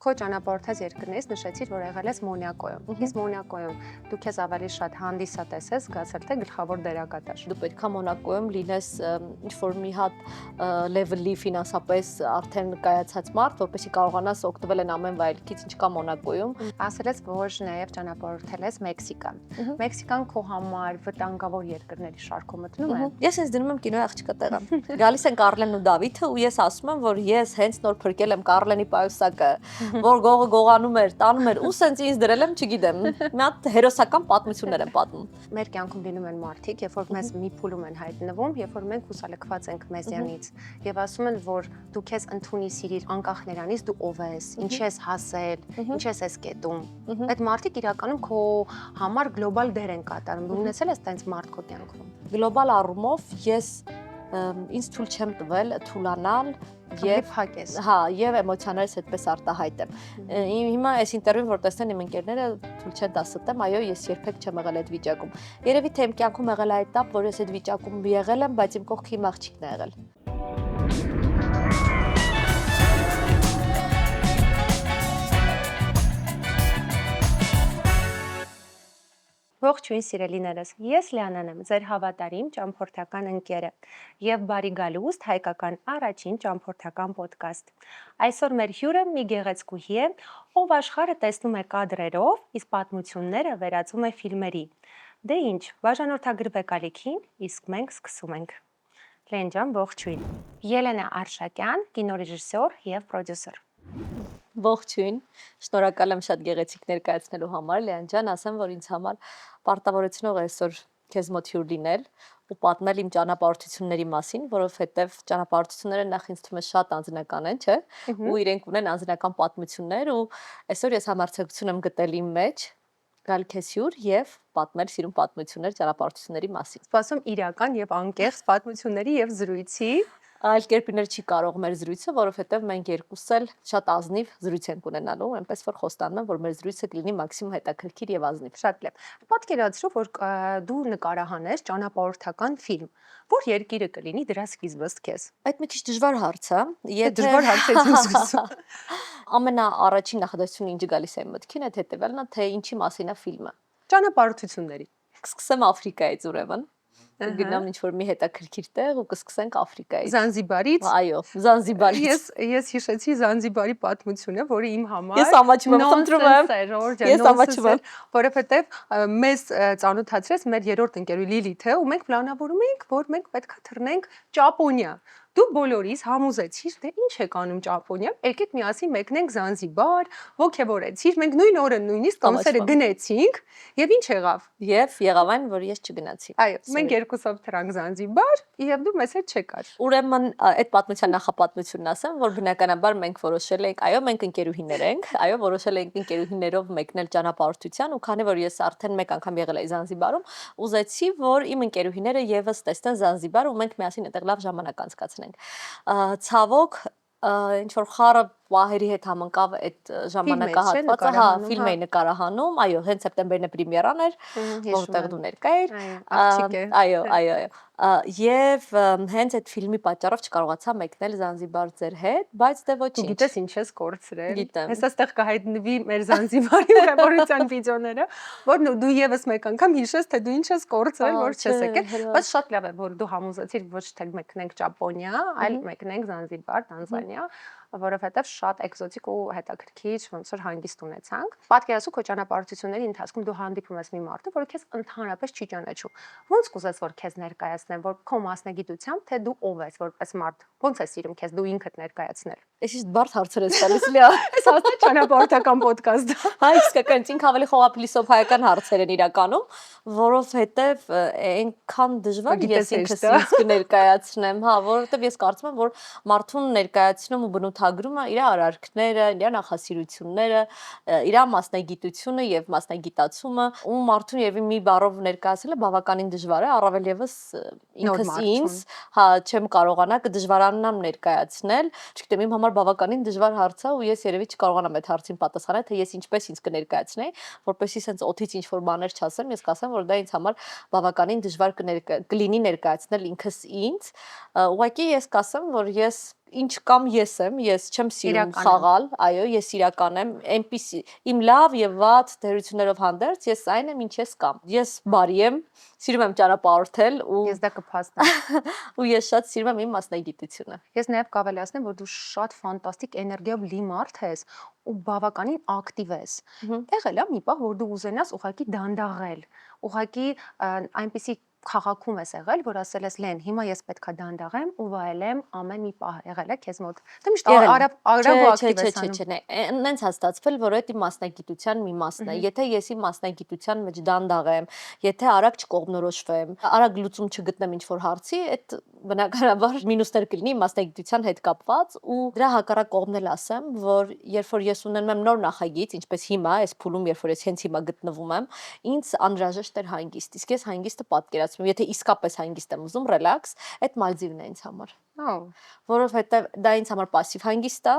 Քո ճանապարհորդած երկրներից նշեցիր, որ եղել ես Մոնակոյում։ Իսկ Մոնակոյում դու քեզ ավելի շատ հանդիսատես ես զգացել, թե գլխավոր դերակատար։ Դու պետք է Մոնակոյում լինես ինչ-որ մի հատ լեվելի ֆինանսապես արդեն կայացած մարդ, որպեսզի կարողանաս օգտվել այն ամեն վայելքից, ինչ կա Մոնակոյում։ Ասել ես, որ նաև ճանապարհորդել ես Մեքսիկա։ Մեքսիկան քո համար վտանգավոր երկրների շարքում մտնում է։ Ես ինձ դնում եմ կինոյի աղջկա տեղը։ Գալիս են Կառլենն ու Դավիթը ու ես ասում եմ, որ ես հենց նոր փրկել եմ Կառլենի պայուսակը, որ գողը գողանում էր, տանում էր, ու սենց ինձ դրել եմ, չգիտեմ, մի հատ հերոսական պատմություններ եմ պատմում։ Մեր կյանքում լինում են մարդիկ, երբ որ մեզ մի փուլում են հայտնվում, երբ որ մենք հուսալքված ենք մեզյանից, եւ ասում են, որ դու քեզ ընդունի սիրիր անկախ նրանից դու ով ես, ինչ ես հասել, ինչ ես կետում։ Այդ մարդիկ իրականում քո համար գլոբալ դեր են կատարում։ Դու ունեցել ես տենց մարդ քո կյանքում։ Գլոբալ առումով ես ինձ թույլ չեմ տվել թուլանալ եւ փակես։ Հա, եւ էմոցիաներս այդպես արտահայտեմ։ Հիմա այս ինտերվյուն որ տեսնեն իմ ընկերները թույլ չեն տա ստեմ, այո, ես երբեք չեմ եղել այդ վիճակում։ Երևի թե իմ կյանքում եղել է этап, որ ես այդ վիճակում եղել եմ, բայց իմ կողքի իմ աղջիկն է եղել։ Ողջույն սիրելիներս, ես Լիանան եմ, ձեր հավատարիմ ճամփորդական ընկերը եւ բարի գալուստ հայկական առաջին ճամփորդական ոդկաստ։ Այսօր մեր հյուրը մի գեղեցկուհի է, ով աշխարհը տեսնում է կադրերով, իսկ պատմությունները վերածում է ֆիլմերի։ Դե ինչ, բաժանորդագրվեք ալիքին, իսկ մենք սկսում ենք։ Լեն ջան, ողջույն։ Ելենա Արշակյան, կինոռեժիսոր եւ պրոդյուսեր։ Ողջույն, շնորհակալ եմ շատ գեղեցիկ ներկայացնելու համար, Լիան ջան, ասեմ, որ ինձ համար պարտավորեցնող է այսօր քեզ մոտ հյուր լինել ու պատմել իմ ճանապարհորդությունների մասին, որովհետև ճանապարհորդությունները նախ ինձ թվում է շատ անձնական են, չէ՞, ու իրենք ունեն անձնական պատմություններ ու այսօր ես համարձակություն եմ գտել իմ մեջ գալ քեզ հյուր եւ պատմել սիրուն պատմություններ ճանապարհորդությունների մասին։ Սպասում իրական եւ անկեղծ պատմությունների եւ զրույցի։ Այլ կերպիներ չի կարող մեր զրույցը, որովհետև մենք երկուս էլ շատ ազնիվ զրույց ենք ունենալու, այնպես որ խոստանում եմ, որ մեր զրույցը կլինի մաքսիմում հետաքրքիր եւ ազնիվ։ Շատ լավ։ Պատկերացրու, որ դու նկարահանես ճանապարհորդական ֆիլմ, որ երկիրը կլինի դրա սկիզբը քեզ։ Այդ մի քիչ դժվար հարց է, եթե դժվար հարց է զսկսում։ Ամենաառաջին նախադասությունը ինչ գալիս է մտքին, այդ հետեւյալն է, թե ինչի մասին է ֆիլմը։ Ճանապարհորդությունների։ Կսկսեմ Աֆրիկայից ուրեմն։ Գնամ ինչ-որ մի հետաքրքիր տեղ ու կսկսենք Աֆրիկայից։ Զանզիբարից։ Այո, Զանզիբարից։ Ես հիշեցի Զանզիբարի պատմությունը, որը իմ համար Ես ամաչում եմ, խնդրում եմ։ Ես ամաչում եմ, որովհետև մեզ ծանոթացրեց մեր երրորդ ընկերուհի Լիլիթը, ու մենք պլանավորում էինք, որ մենք պետքա թռնենք Ճապոնիա։ Դու բոլորիս համոզեցիր, թե ինչ եք անում Ճապոնիա, եկեք միասին մեկնենք Զանզիբար, ոգևորեցիր, մենք նույն օրը նույնիսկ կոնսերը գնեցինք, եւ ինչ եղավ։ Եվ եղավ այն, որ ես չգնացի։ Այո, մենք երկուսով թռանք Զանզիբար, եւ դու մեզ հետ չեկար։ Ուրեմն այդ պատմության նախապատմությունն ասեմ, որ բնականաբար մենք որոշել ենք, այո, մենք ընկերուհիներ ենք, այո, որոշել ենք ընկերուհիներով մեկնել ճանապարհորդության ու քանի որ ես արդեն մեկ անգամ եղել եմ Զանզիբարում, ուզեցի, որ իմ ընկերուհիները եւս տեսնեն Զանզիբար ու մենք միասին այդտեղ լավ ժամանակ անցկացնենք։ Ցավոք ինչ որ խառը պահերի հետ համընկավ այդ ժամանակահատվածը, հա, ֆիլմ էի նկարահանում, այո, հենց սեպտեմբերն է պրեմիերան էր, որտեղ դու ներկա էիր։ Այո, այո, այո։ Եվ հենց այդ ֆիլմի պատճառով չկարողացա մեկնել Զանզիբար ձեր հետ, բայց դե ոչինչ։ Դու գիտես ինչ ես կորցրել։ Գիտեմ։ Հեսա այդտեղ կհայտնվի մեր Զանզիբարի ուղևորության վիդեոները, որ դու եւս մեկ անգամ հիշես, թե դու ինչ ես կորցրել, որ չես եկել, բայց շատ լավ է, որ դու համոզեցիր ոչ թե մեկնենք Ճապոնիա, այլ մեկնենք Զանզիբար, Տանզանիա, որովհետև շատ էկզոտիկ ու հետաքրքիր ոնց որ հանգիստ ունեցանք։ Պատկերացու քո ճանապարհորդությունների ընթացքում դու հանդիպում ես մի մարդը, որը քեզ ընդհանրապես չի ճանաչում։ Ոնց կուզես որ քեզ ներկայացնեն, որ քո մասնագիտությամբ թե դու ով ես որպես մարդ։ Ոնց ես սիրում քեզ դու ինքդ ներկայացնել։ Ես իսկ բարդ հարցեր ես տալիս լիա։ Այս հաստատ ճանապարհորդական ոդկաստ։ Հա, իսկական ինքն ավելի խողափիլիսոփայական հարցեր են իրականում, որովհետև այնքան դժվար ես ինքս ինձ կներկայացնեմ, հա, որովհետև ես կարծում եմ, որ մարդուն ներկայացնում ու բնութագրումը իր արարքները, իր նախասիրությունները, իր մասնագիտությունը եւ մասնագիտացումը, ու մարդուն եւ մի բառով ներկայացնելը բավականին դժվար է, առավել եւս ինքս ինձ, հա, չեմ կարողանա կդժվարանամ ներկայացնել, չգիտեմ, իմ համար բավականին դժվար հարց է ու ես երևի չկարողանամ այդ հարցին պատասխանել, թե ես ինչպես ինձ կներկայացնեի, որպեսզի sense օթից ինչ որ բաներ չասեմ, ես կասեմ, որ դա ինձ համար բավականին դժվար կլինի ներկայացնել ինքս ինձ, ուղղակի ես կասեմ, որ ես ինչ կամ ես եմ, ես չեմ սիրում Իրական եմ։ խաղալ, այո, ես իրական եմ, այնպիսի իմ լավ եւ վատ դերություններով հանդերձ ես այն եմ, ինչ ես կամ։ Ես բարի եմ, սիրում եմ ճանապարհորդել ու Ես դա կփաստեմ։ ու ես շատ սիրում եմ իմ մասնագիտությունը։ Ես նաև կավելացնեմ, որ դու շատ ֆանտաստիկ էներգիայով լի մարդ ես ու բավականին ակտիվ ես։ Եղել է մի պահ, որ դու ուզենաս ուղղակի դանդաղել, ուղղակի այնպիսի խաղակում ես եղել, որ ասել ես Լեն, հիմա ես պետքա դանդաղեմ ու վայելեմ ամեն մի պահ, եղել է քեզ մոտ։ Դու միշտ արագ ու ակտիվ ես անում։ Չէ, նենց հաստատվել, որ այդ իմ մասնագիտության մի մասն է։ Եթե ես իմ մասնագիտության մեջ դանդաղ եմ, եթե արագ չկողմնորոշվեմ, արագ լուծում չգտնեմ ինչ-որ հարցի, այդ բնականաբար մինուսներ կլինի մասնագիտության հետ կապված ու դրա հակառակ կողմն էլ ասեմ, որ երբ որ ես ունենում եմ նոր նախագիծ, ինչպես հիմա, այս փուլում, երբ որ ես հենց հիմա գտնվում եմ, ինձ անհրաժեշտ էր հանգիստ։ Իսկ ես հանգիստը պատկերացնում, եթե իսկապես հանգիստ եմ ուզում, ռելաքս, այդ Մալդիվն է ինձ համար։ Որովհետև դա ինձ համար пассив հանգիստ է,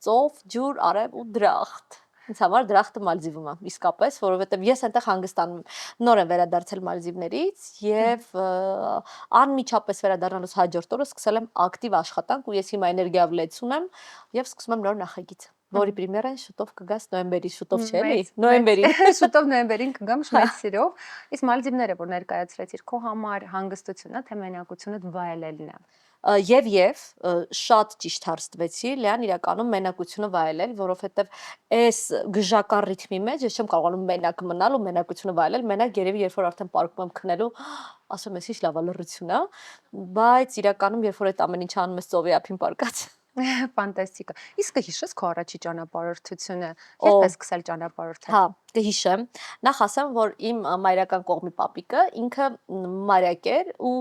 ծով, ջուր, արև ու դրախտ։ Ինձ համար դրախտը Մալդիվում է, իսկապես, որովհետև ես այնտեղ հանգստանում եմ։ Նոր եմ վերադարձել Մալդիվներից եւ անմիջապես վերադառնալուց հաջորդ օրը սկսել եմ ակտիվ աշխատանք ու ես հիմա էներգիա լեցուն եմ եւ սկսում եմ նոր նախագիծ, որի պրեմիերան շուտով կգաս նոյեմբերի, շուտով չէ՞ էլի, նոյեմբերին։ Շուտով նոյեմբերին կգամ մեծ սիրով։ Իսկ Մալդիվները, որ ներկայացրեցիր քո համար հանգստությունն է, թե մենակությունդ վայելելն է։ Եվ շատ ճիշտ հարց տվեցի, Լեան իրականում մենակությունը վայելել, որովհետև այս գժական ռիթմի մեջ ես չեմ կարողանում մենակ մնալ ու մենակությունը վայելել, մենակ երևի երբ որ արդեն պարկում եմ քնելու, ասում ես ինչ լավ լռություն է, բայց իրականում երբ որ այդ ամեն ինչ անում ես ծովի ափին պարկած Ֆանտաստիկա։ Իսկ կհիշես քո առաջի ճանապարհորդությունը, երբ ես սկսել ճանապարհորդել։ Հա, կհիշեմ։ Նախ ասեմ, որ իմ մայրական կողմի պապիկը ինքը մայրակ էր ու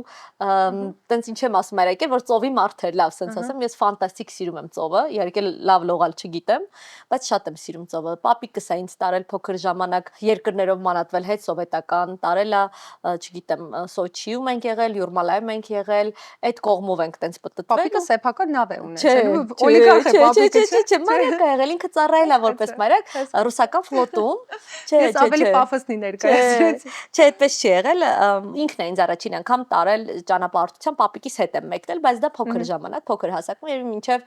տենց ինչ եմ ասում մայրակ էր, որ ծովի մարդ էր, լավ, սենց ասեմ, ես ֆանտաստիկ սիրում եմ ծովը, իհարկե լավ լողալ չգիտեմ, բայց շատ եմ սիրում ծովը։ Պապիկս է ինձ տարել փոքր ժամանակ երկրներով մանատվել հետ սովետական, տարել է, չգիտեմ, Սոչիում ենք եղել, Յուրմալայում ենք եղել, այդ կողմով ենք տենց պտտվել։ Պապիկը սեփական նավ է ունեցել, օլիգարխ է պապիկը։ Չէ, մայրակ է եղել, ինքը ծառայել է որպես մայրակ ռուսական ֆլոտում։ Ես ավելի պաֆոսնի ներկայացրեցի։ Չէ, այդպես չի եղել, ինքն է ինձ առաջին անգամ տարել ճանապարհորդության պապիկիս հետ եմ մեկնել, բայց դա փոքր ժամանակ, փոքր հասակում եւ մինչեւ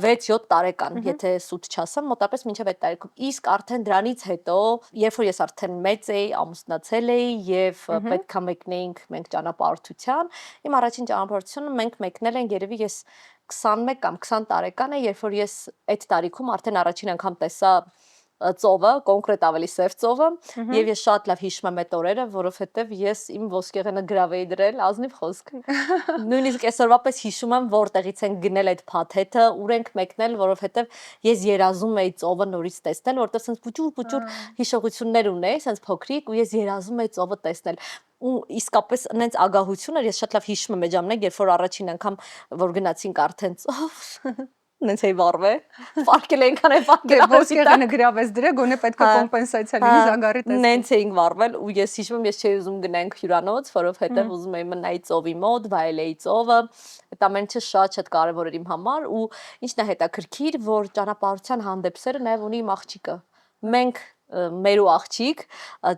6-7 տարեկան, եթե սուտ չասեմ, մոտավորապես մինչեւ այդ տարեկան։ Իսկ արդեն դրանից հետո, երբ որ ես արդեն մեծ էի, ամուսնացել էի եւ պետքա մեկնեինք մենք ճանապարհորդության, իմ առաջին ճանապարհորդությունը մենք մեկնել ենք երևի ես 21 կամ 20 տարեկան է, երբ որ ես այդ տարիքում արդեն առաջին անգամ տեսա ծովը, կոնկրետ ավելի սև ծովը, եւ ես շատ լավ հիշում եմ այդ օրերը, որովհետեւ ես իմ ոսկեղենը գրավ էի դրել, ազնիվ խոսք։ Նույնիսկ այսօրվա պես հիշում եմ, որտեղից են գնել այդ փաթեթը, ուր ենք մեկնել, որովհետեւ ես երազում էի ծովը նորից տեսնել, որովհետեւ սենց փուճուր հիշողություններ ունեի, սենց փոքրիկ ու ես երազում էի ծովը տեսնել։ Ու իսկապես այնց ագահություն էր, ես շատ լավ հիշում եմ այդ ժամանակ, երբ որ առաջին անգամ որ գնացինք արդեն ծով նենց էի վառվել, պարկել էինքան այն պարկել ոսկեղենը գրավես դրա, գոնե պետք է կոմպենսացիա լինի զանգարի տեսքով։ Նենց էինք վառվել ու ես հիշում եմ, ես չէի ուզում գնանք հյուրանոց, որովհետև ուզում էի մնայի ծովի մոտ, վայելեի ծովը։ Այդ ամենը շատ կարևոր էր իմ համար ու ինչն է հետաքրքիր, որ ճանապարհության հանդեպսերը նաև ունի իմ աղջիկը։ Մենք մեր ու աղջիկ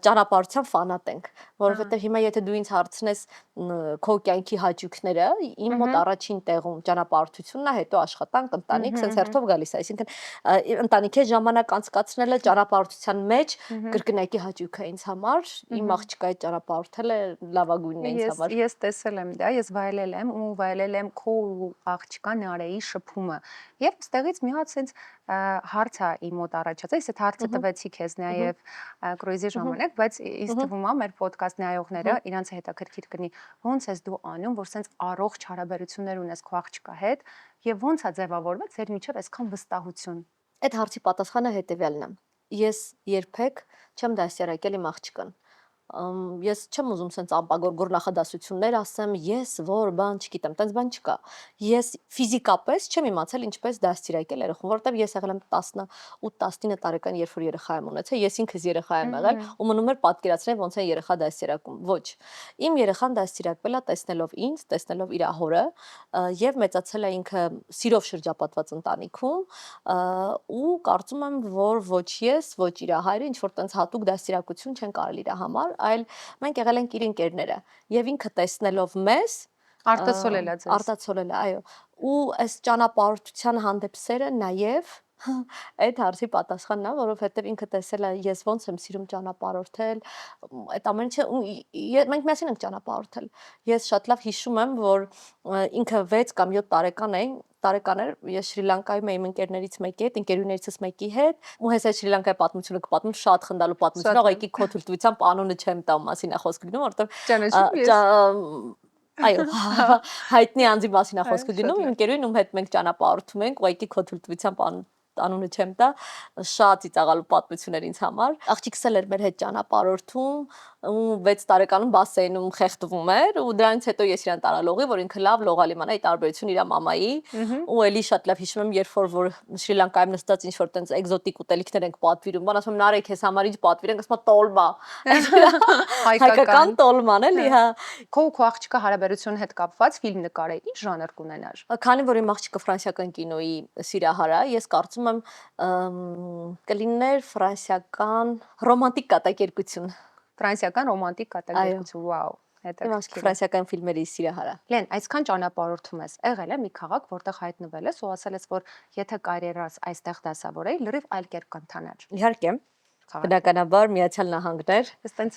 ճանապարհության ֆանատ ենք, որովհետև հիմա եթե դու ինձ հարցնես քո կյանքի հաճույքները, իմ մոտ առաջին տեղում ճանապարհորդությունն է, հետո աշխատանք, ընտանիք, sense հերթով գալիս է, այսինքն ընտանիքի ժամանակ անցկացնելը ճանապարհորդության մեջ կրկնակի հաճույք է ինձ համար, իմ աղջիկը այդ ճանապարհորդելը լավագույնն է ինձ համար։ Ես տեսել եմ դա, ես վայելել եմ ու վայելել եմ քո աղջկա Նարեի շփումը։ Եվ ստեղից մի հատ sense հարց է իմ մոտ առաջացել, ես այդ հարցը տվեցի քեզ նաև կրուիզի ժամանակ, բայց ինձ թվում է մեր ոդկաստ նայողները իրանց հետաքրքիր կնի ոնց ես դու անում, որ sense առողջ հարաբերություններ ունես քո աղջկա հետ եւ ոնց է ձևավորվել ձեր միջև այսքան վստահություն։ Այդ հարցի պատասխանը հետեւյալն է։ Ես երբեք չեմ դասյարակել իմ աղջկան։ Ես չեմ ուզում սենց ամպագորգոր նախադասություններ ասեմ, ես որ բան չգիտեմ, տենց բան չկա։ Ես ֆիզիկապես չեմ իմացել ինչպես դաստիարակել երեխուն, որովհետև ես եղել եմ 18-19 տարեկան, երբ որ երեխա եմ ունեցել, ես ինքս երեխա եմ եղել ու մնում էր պատկերացնել ոնց է երեխա դաստիարակում։ Ոչ։ Իմ երեխան դաստիարակվել է տեսնելով ինձ, տեսնելով իր հորը եւ մեծացել է ինքը սիրով շրջապատված ընտանիքում ու կարծում եմ, որ ոչ ես, ոչ իր հայրը ինչ որ տենց հատուկ դաստիարակություն չեն կարել իր համար, այլ մենք եղել ենք իր ընկերները եւ ինքը տեսնելով մեզ Արտացոլել է ձեզ։ Արտացոլել է, այո։ Ու այս ճանապարհորդության հանդեպ սերը նաև այդ հարցի պատասխանն է, որովհետև ինքը տեսել է ես ոնց եմ սիրում ճանապարհորդել, այդ ամեն ինչը մենք միասին ենք ճանապարհորդել։ Ես շատ լավ հիշում եմ, որ ինքը 6 կամ 7 տարեկան էր, ես Շրի Լանկայում էի իմ ընկերներից մեկի հետ, ընկերուներիցս մեկի հետ, ու հենց այդ Շրի Լանկայի պատմությունը կպատմում, շատ խնդալու պատմություն, աղայքի քո թույլտվությամբ անունը չեմ տա մասին է խոսքը գնում, որովհետև այո, հայտնի անձի մասին է խոսքը գնում, իմ ընկերուին ում հետ մենք ճանապարհորդում ենք, ուղղակի քո թույլտվությամբ անունը չեմ տա, շատ ծիծաղալու պատմություն էր ինձ համար։ Աղջիկս էլ էր մեր հետ ճանապարհորդում, ու 6 տարեկանում բասեյնում խեղդվում էր, ու դրանից հետո ես իրան տարա լողի, որ ինքը լավ լողալ իմանա, ի տարբերություն իր մամայի, ու էլի շատ լավ հիշում եմ, երբ որ Շրի Լանկայում նստած ինչ որ տենց էկզոտիկ ուտելիքներ ենք պատվիրում, բան ասում եմ նարեկ քեզ համար ինչ պատվիրենք, ասում եմ տոլմա։ Հայկական տոլման էլի, հա։ Քո աղջիկա հարաբերության հետ կապված ֆիլմ նկարել, ինչ ժանր կունենար։ Քանի որ իմ աղջիկը ֆրանսիական կինոյի սիրահար է, ես կարծում եմ կլիներ ֆրանսիական ռոմանտիկ կատակերգություն։ Ֆրանսիական ռոմանտիկ կատակերգություն, վաու։ Հետո ֆրանսիական ֆիլմերի սիրահար է։ Լեն, այսքան ճանապարհորդում ես, եղել է մի քաղաք, որտեղ հայտնվել ես ու ասել ես, որ եթե կարիերաս այստեղ դասավորեի, լրիվ այլ կերպ կընթանար։ Իհարկե, բնականաբար Միացյալ Նահանգներ,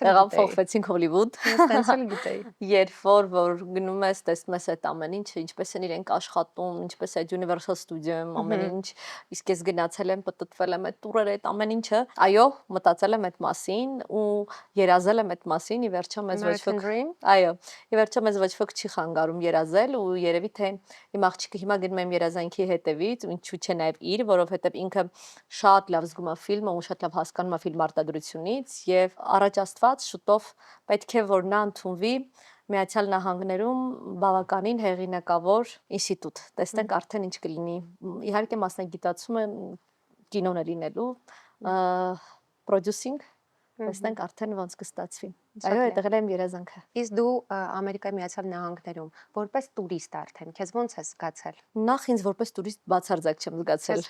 եղավ փոխվեցինք Հոլիվուդ։ Ես տենց էլ գիտեի։ Երբ որ գնում ես, տեսնում ես այդ ամեն ինչը, ինչպես են իրենք աշխատում, ինչպես այդ Universal Studio-ում ամեն ինչ, իսկ ես գնացել եմ, պտտվել եմ այդ տուրերը, այդ ամեն ինչը, այո, մտածել եմ այդ մասին ու երազել եմ այդ մասին, ի վերջո մեզ ոչ ոք, այո, ի վերջո մեզ ոչ ոք չի խանգարում երազել ու երևի թե իմ աղջիկը հիմա գնում է իմ երազանքի հետևից, ինչու՞ չէ նաև իր, որովհետև ինքը շատ լավ զգում է ֆիլմը ու շատ լավ հասկանում է ֆիլմ արտադրությունից եւ առաջ Աստված շուտով պետք է որ նա ընդունվի Միացյալ Նահանգներում բավականին հեղինակավոր ինստիտուտ։ Տեսնենք արդեն ինչ կլինի։ Իհարկե մասնագիտացումը կինոն է լինելու, պրոդյուսինգ, տեսնենք արդեն ոնց կստացվի։ Այո, այդ եղել է իմ երազանքը։ Իսկ դու Ամերիկայի Միացյալ Նահանգներում որպես տուրիստ արդեն, քեզ ոնց ես զգացել։ Նախ ինձ որպես տուրիստ բացարձակ չեմ զգացել,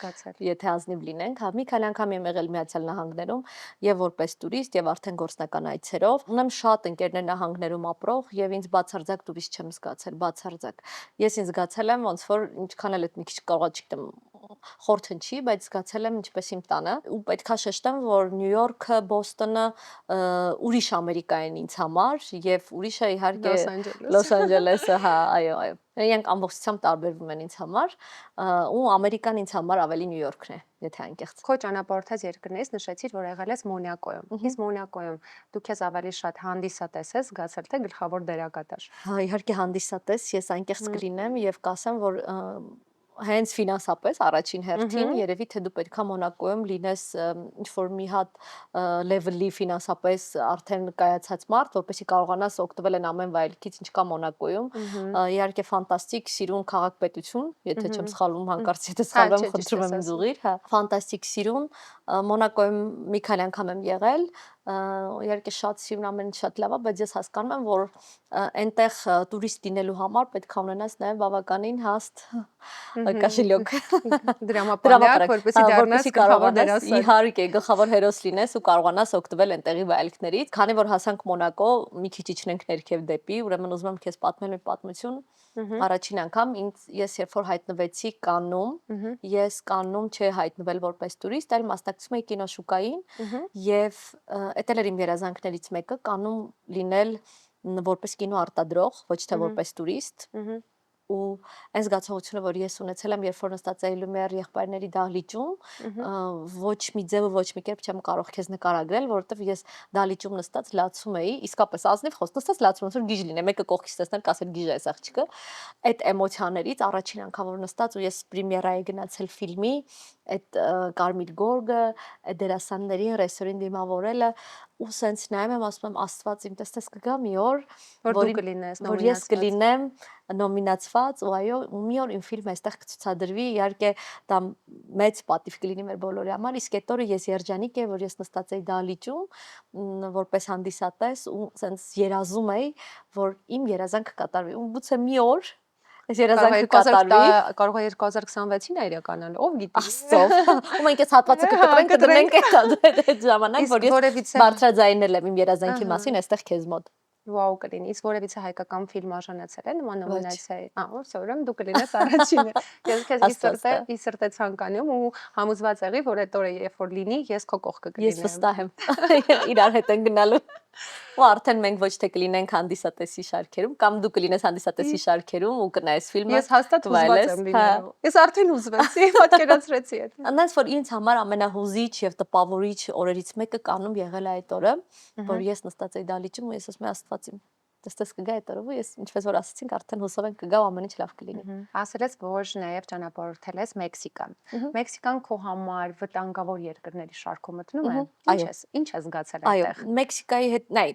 եթե ազնիվ լինենք, հա, մի քանի անգամ եմ եղել Միացյալ Նահանգներում եւ որպես տուրիստ եւ արդեն գործնական այցերով։ Ունեմ շատ ընկերներ նահանգներում ապրող եւ ինձ բացարձակ տուրիստ չեմ զգացել, բացարձակ։ Ես ինձ զգացել եմ ոնց որ ինչքան էլ այդ մի քիչ կարող չգիտեմ խորթնչի, բայց զգացել եմ ինչպես իմ տանը ու պետքա շեշտեմ, որ Նյու Յորքը, Բոստոնը ուրիշ Ամերիկա են ինձ համար եւ ուրիշը իհարկե Լոս Անջելեսը, հա, այո, այո։ Իրանք ամբողջությամբ տարբերվում են ինձ համար ու Ամերիկան ինձ համար ավելի Նյու Յորքն է, եթե անկեղծ։ Քո ճանապարհած երկրներից նշեցիր, որ եղել ես Մոնակոյում։ Իսկ Մոնակոյում դու քեզ ավելի շատ հանդիսատես ես զգացել թե գլխավոր դերակատար։ Հա, իհարկե հանդիսատես, ես անկեղծ կլինեմ եւ կասեմ, որ հենց ֆինանսապես առաջին հերթին երևի թե դու պետքա Մոնակոյում լինես ինչ որ մի հատ լեվելի ֆինանսապես արդեն կայացած մարդ, որպեսզի կարողանաս օգտվել այն ամեն վայելքից, ինչ կա Մոնակոյում։ Իհարկե ֆանտաստիկ սիրուն քաղաքպետություն, եթե չեմ սխալվում, հանկարծ եթե սխալվում եմ, խնդրում եմ ինձ ուղղիր, հա։ Ֆանտաստիկ սիրուն, Մոնակոյում մի քանի անգամ եմ եղել, իհարկե շատ սիրուն ամեն ինչ շատ լավ է, բայց ես հասկանում եմ, որ այնտեղ տուրիստ լինելու համար պետք է ունենաս նաև բավականին հաստ կաշելյոկ դրամապանակ, որպեսզի դառնաս գլխավոր դերասան։ Իհարկե, գլխավոր հերոս լինես ու կարողանաս օգտվել այնտեղի վայելքներից։ Քանի որ հասանք Մոնակո, մի քիչ իջնենք ներքև դեպի, ուրեմն ուզում եմ քեզ պատմել մի պատմություն։ Առաջին անգամ ես երբ որ հայտնվեցի Կաննում, ես Կաննում չէի հայտնվել որպես տուրիստ, այլ մասնակցում էի կինոշուկային եւ դա էր իմ երազանքներից մեկը Կաննում լինել որպես կինո արտադրող, ոչ թե որպես տուրիստ։ Ու այն զգացողությունը, որ ես ունեցել եմ, երբ որ նստած էի Լումիեր եղբայրների դահլիճում, ոչ մի ձև ու ոչ մի կերպ չեմ կարող քեզ նկարագրել, որովհետև ես դահլիճում նստած լացում էի, իսկապես ազնիվ խոսք, նստած լացում ոնց որ գիժ լինե, մեկը կողքից տեսնել, կասել գիժ է այս աղջիկը։ Այդ էմոցիաներից առաջին անգամ որ նստած ու ես պրեմիերայի գնացել ֆիլմի, այդ Կարմիր գորգը, այդ դերասաններին, ռեժիսորին դիմավորելը ու սենց նայում եմ, ասում եմ Աստված իմ տեսնես կգա մի օր, որ դու կլինես որ ես կլինեմ նոմինացված ու այո, ու մի օր իմ ֆիլմը այստեղ կցուցադրվի, իհարկե դա մեծ պատիվ կլինի մեր բոլորի համար, իսկ այդ օրը ես երջանիկ եմ, որ ես նստած էի դահլիճում որպես հանդիսատես ու սենց երազում էի, որ իմ երազանքը կատարվի ու գուցե մի օր այս երազանքը կատարվի, կարող է 2026-ին է իրականանալ, ով գիտի։ Աստծով։ Ու մենք այս հատվածը կտրենք այդ ժամանակ, որ ես բարձրաձայնել եմ իմ երազանքի մասին այստեղ քեզ մոտ։ Վաու կլինի։ Իսկ որևիցե հայկական ֆիլմ արժանացել է նման նոմինացիայի։ Ուրեմն դու կլինես առաջինը։ Ես քեզ իսրտե ցանկանում ու համոզված եղի, որ այդ օրը երբ որ լինի, ես քո կողքը կլինեմ։ Ես վստահ եմ։ Իրար հետ են գնալու։ Ու արդեն մենք ոչ թե կլինենք հանդիսատեսի շարքերում, կամ դու կլինես հանդիսատեսի շարքերում ու կնայես ֆիլմը։ Ես հաստատ հուզված եմ լինելու։ Ես արդեն հուզվեցի, պատկերացրեցի այդ։ Այնպես որ ինձ համար ամենահուզիչ եւ տպավորիչ օրերից մեկը կանում եղել է այդ օրը, որ ես նստած էի դալիճում ու ես ասում եմ Աստված իմ, տեստես կգա այդ օրը ու ես ինչպես որ ասացինք արդեն հուսով եմ կգա ու ամեն ինչ լավ կլինի։ Ասել ես, որ նաև ճանապարհորդել ես Մեքսիկա։ Մեքսիկան քո համար վտանգավոր երկրների շարքում մտնում է։ Ինչ ես զգացել այդտեղ։ Այո, Մեքսիկայի հետ, նայ,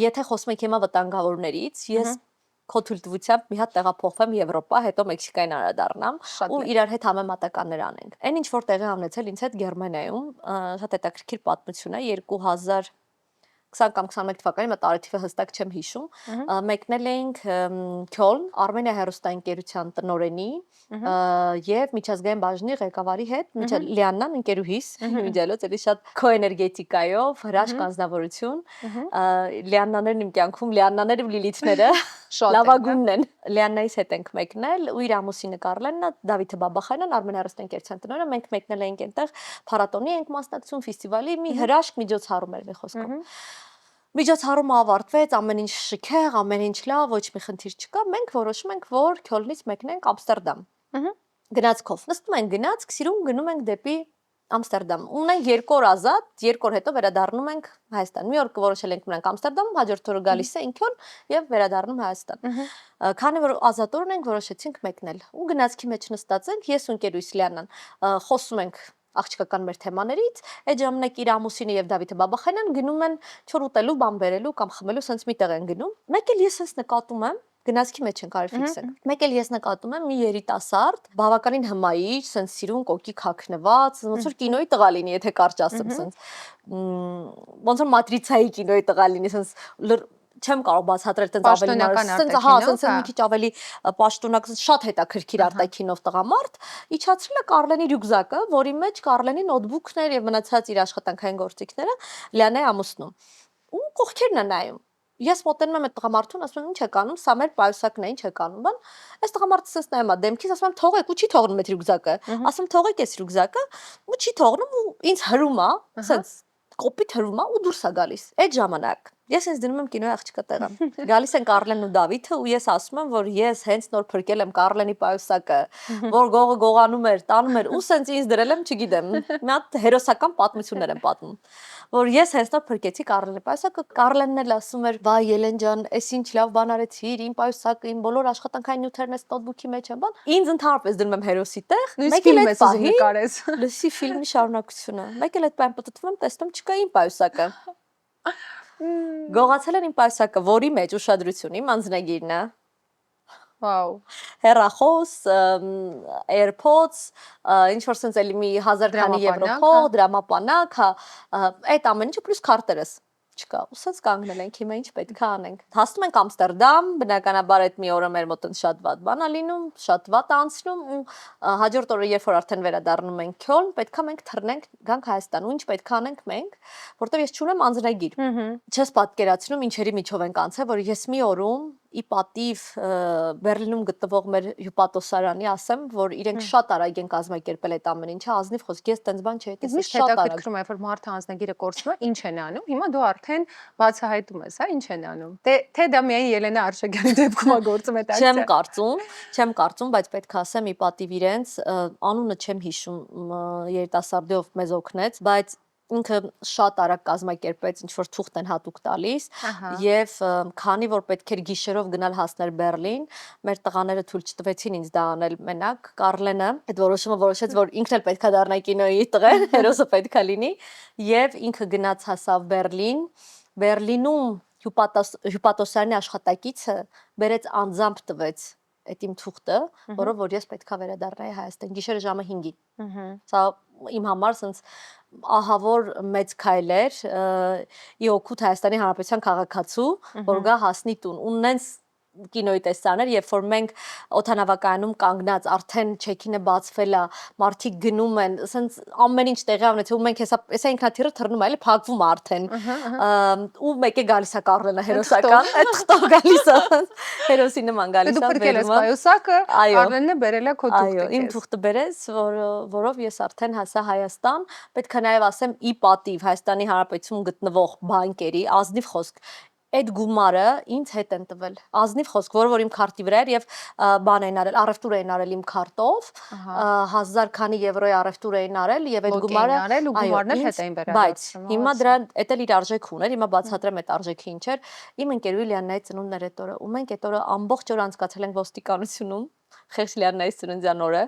եթե խոսում ենք հիմա վտանգավորներից, ես քո թույլտվությամբ մի հատ տեղափոխվեմ Եվրոպա, հետո Մեքսիկային անդրադառնամ ու իրար հետ համեմատականներ անենք։ Այն ինչ որ տեղի ունեցել ինձ հետ Գերմանիայում, շատ հետաքրքիր պատմություն է 2020 կամ 21 թվականին, մա տարեթիվը հստակ չեմ հիշում, մեկնել էինք Քյոլն, Արմենիա հեռուստաընկերության տնօրենի եւ միջազգային բաժնի ղեկավարի հետ, Լիաննան ընկերուհիս, միջելոց էլի շատ քոէներգետիկայով հրաշք անձնավորություն, Լիաննաներն իմ կյանքում, Լիաննաները ու Լիլիթները լավագույնն են։ Լիաննայից հետ ենք մեկնել ու իր ամուսինը Կարլենն, Դավիթը Բաբախանյան, Արմենիա հեռուստաընկերության տնօրենը, մենք մեկնել էինք այնտեղ փառատոնի ենք մասնակցում, ֆեստիվալի մի հրաշք միջոցառում էր մի խոսքով։ Միջոցառումը ավարտվեց, ամեն ինչ շքեղ, ամեն ինչ լավ, ոչ մի խնդիր չկա, մենք որոշում ենք, որ Քյոլնից մեկնենք Ամստերդամ։ Գնացքով։ Նստում ենք գնացք, սիրուն գնում ենք դեպի Ամստերդամ։ Ունենք 2 օր ազատ, 2 օր հետո վերադառնում ենք Հայաստան։ Մի օր կորոշել ենք մնանք Ամստերդամում, հաջորդ օրը գալիս ենք Քյոլ եւ վերադառնում Հայաստան։ Քանի որ ազատ օր ունենք, որոշեցինք մեկնել։ Ու գնացքի մեջ նստած ենք, ես ու ընկերուհիս Լիանան խոսում ենք աղջկական մեր թեմաներից, այդ ժամանակ իր ամուսինը եւ Դավիթը Բաբախանյան գնում են չոր ուտելու, բան բերելու կամ խմելու, սենց մի տեղ են գնում։ Մեկ էլ ես սենց նկատում եմ, գնացքի մեջ ենք արի ֆիքսենք։ Մեկ էլ ես նկատում եմ մի երիտասարդ, բավականին հմայիչ, սենց սիրուն կոկիկ հագնված, ոնց որ կինոյի տղա լինի, եթե կարճ ասեմ, սենց ոնց որ մատրիցայի կինոյի տղա լինի, սենց չեմ կարող բացատրել տենց ավելի սենց սենց մի քիչ ավելի պաշտոնակ շատ հետաքրքիր արտաքինով տղամարդ իջացրել է Կարլենի ռյուկզակը, որի մեջ Կարլենի նոթբուքներ եւ մնացած իր աշխատանքային գործիքները Լիանայի ամուսնում։ Ու կողքերն է նայում։ Ես մոտենում եմ այդ տղամարդուն, ասում եմ ինչ եք անում, սա մեր պայուսակն է, ինչ եք անում, բան։ Այս տղամարդը սենց նայում է դեմքից, ասում եմ թողեք ու չի թողնում այդ ռյուկզակը։ Ասում թողեք այս ռյուկզակը, ու չի թողնում ու ինձ հրում է, սենց կոպիտ հրում է ու դուրս է գալիս։ Այդ ժամանակ ես ինձ դնում եմ կինոյի աղջկա տեղը։ Գալիս են Կարլենն ու Դավիթը ու ես ասում եմ, որ ես հենց նոր փրկել եմ Կարլենի պայուսակը, որ գողը գողանում էր, տանում էր, ու սենց ինձ դրել եմ, չգիտեմ, մի հատ հերոսական պատմություններ եմ պատմում, որ ես հենց նոր փրկեցի Կարլենի պայուսակը, Կարլենն էլ ասում էր, «Վայ Ելեն ջան, էս ինչ լավ բան արեցիր, իմ պայուսակը, իմ բոլոր աշխատանքային նյութերն էս նոթբուքի մեջ են, բան»։ Ինձ ընդհանրապես դնում եմ հերոսի տեղ, մեկ էլ այդ պահի նկարես։ Լսի ֆիլմի շարունակությունը։ Մեկ էլ այդ բան պատտվում եմ, տեսնում չկա իմ պայուսակը։ Գողացել են իմ պայուսակը, որի մեջ ուշադրություն իմ անձնագիրն է։ Վաու։ Հեռախոս, AirPods, ինչ որ սենց էլի մի 1000 քանի եվրո փող, դրամապանակ, այդ ամեն ինչը պլյուս քարտերս չկա։ Ու սենց կանգնել ենք, հիմա ինչ պետք է անենք։ Հասնում ենք Ամստերդամ, բնականաբար այդ մի օրը մեր մոտ շատ վատ բան է լինում, շատ վատ անցնում ու հաջորդ օրը երբ որ արդեն վերադառնում ենք Քյոլն, պետքա մենք թռնենք, գանք Հայաստան, ու ինչ պետք է անենք մենք, որտեղ ես չունեմ անձնագիր։ Չես պատկերացնում ինչերի միջով ենք անցել, որ ես մի օրում ի պատիվ Բերլինում գտնվող մեր հյուպատոսարանի ասեմ, որ իրենք շատ արագ են կազմակերպել այդ ամեն ինչը, ազնիվ խոսք, ես տենց բան չէի տեսել, շատ արագ։ Հետաքրքրում է, որ մարդը անձնագիրը կորցնում է, ինչ են անում։ Հիմա դու արդեն բացահայտում ես, հա, ինչ են անում։ Թե դա միայն Ելենա Արշակյանի դեպքում է գործում այդ ակցիա։ Չեմ կարծում, բայց պետք է ասեմ ի պատիվ իրենց, անունը չեմ հիշում, երիտասարդի ով մեզ օգնեց, բայց ինքը շատ արագ կազմակերպեց, ինչ որ թուղթ են հատուկ տալիս եւ քանի որ պետք էր գիշերով գնալ հասնել Բերլին, մեր տղաները թույլ չտվեցին ինձ դա անել մենակ, Կարլենը այդ որոշումը որոշեց, որ ինքն էլ պետքա դառնա կինոյի տղեն, հերոսը պետքա լինի եւ ինքը գնաց հասավ Բերլին, Բերլինում հյուպատոսարանի աշխատակիցը բերեց անձամբ տվեց այդ իմ թուղթը, որով որ ես պետքա վերադառնայի Հայաստան գիշերը ժամը 5-ին։ Սա իմ համար սենց ահավոր մեծ քայլ էր, ի օգուտ Հայաստանի Հանրապետության քաղաքացու, որ գա հասնի տուն։ Ու նենց կինոյի տեսաներ, երբ որ մենք օդանավակայանում կանգնած արդեն չեքինը բացվել է, մարդիկ գնում են, ասենց ամեն ինչ տեղի ունեցել ու մենք հեսա ինքնաթիռը թռնում է, էլի փակվում է արդեն։ Ու մեկ է գալիս է Կառլենը հերոսական, այդ թղթով գալիս է, հերոսի նման գալիս է։ Դու փրկել ես պայուսակը, Կառլենը բերել է քո թուղթը։ Այո, իմ թուղթը բերեց, որով ես արդեն հասա Հայաստան, պետք է նաև ասեմ ի պատիվ Հայաստանի Հանրապետությունում գտնվող բանկերի ազնիվ խոսք այդ գումարը ինձ հետ են տվել։ Ազնիվ խոսք, որ իմ քարտի վրա էր եւ բան էին արել, առևտուր էին արել իմ քարտով, 1000 քանի եվրոյի առևտուր էին արել եւ այդ գումարը արել ու գումարն էլ հետ էին վերադարձել։ Բայց հիմա դրան էդ էլ իր արժեք ուներ, հիմա բացատրեմ այդ արժեքը ինչ էր։ Իմ ընկերուհի Լիաննայի ծնունդն էր այդ օրը, ու մենք այդ օրը ամբողջ օր անցկացրել ենք ոստիկանությունում։ Խեղճ Լիաննայի ծննդյան օրը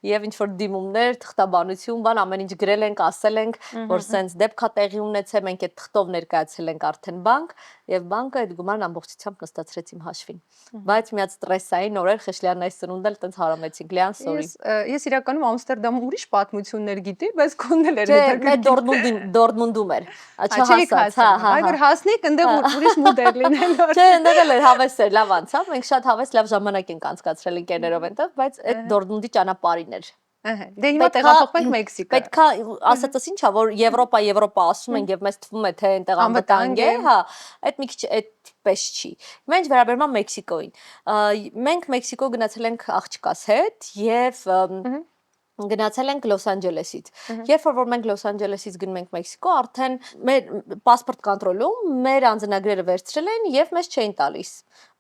եւ ինչ որ դիմումներ, թղթաբանություն, բան ամեն ինչ գրել ենք, ասել ենք, որ սենց դեպք է տեղի ունեցել, մենք այդ թղթով ներկայացել ենք արդեն բանկ եւ բանկը այդ գումարն ամբողջությամբ նստացրեց իմ հաշվին։ Բայց միած ստրեսային օրեր Խեղճ Լիաննայի ծնունդը էլ տենց հարամեցինք, Լիան, sorry։ Ես իրականում Ամստերդամում ուրիշ պատմություններ գիտեի, բայց քոնն էլ էր հետաքրքիր։ Դորդմունդում էր։ Չհասած, հա։ Այ որ հասնիկ այնտեղ ուրիշ մուդ էր լինել։ Չէ, այնտեղ էլ հավես էր, լավ անցավ, մենք շատ հավես լավ ժամանակ ենք անցկացրել ընկերներով այնտեղ, բայց այդ Դորդմունդի ճանապարհին էր։ Դե հիմա տեղափոխվենք Մեքսիկա։ Պետքա ասածս ինչա, որ Եվրոպա ասում են եւ մեզ թվում է թե այնտեղ անվտանգ է, հա, այդ մի քիչ այդպես չի։ Հիմա ինչ վերաբերում է Մեքսիկոյին։ Մենք Մեքսիկո գնացել ենք աղջկաս հետ եւ գնացել ենք Լոս Անջելեսից։ Երբ որ մենք Լոս Անջելեսից գնում ենք Մեքսիկո, արդեն մեր պասպորտ կոնտրոլում մեր անձնագրերը վերցրել են եւ մեզ չէին տալիս։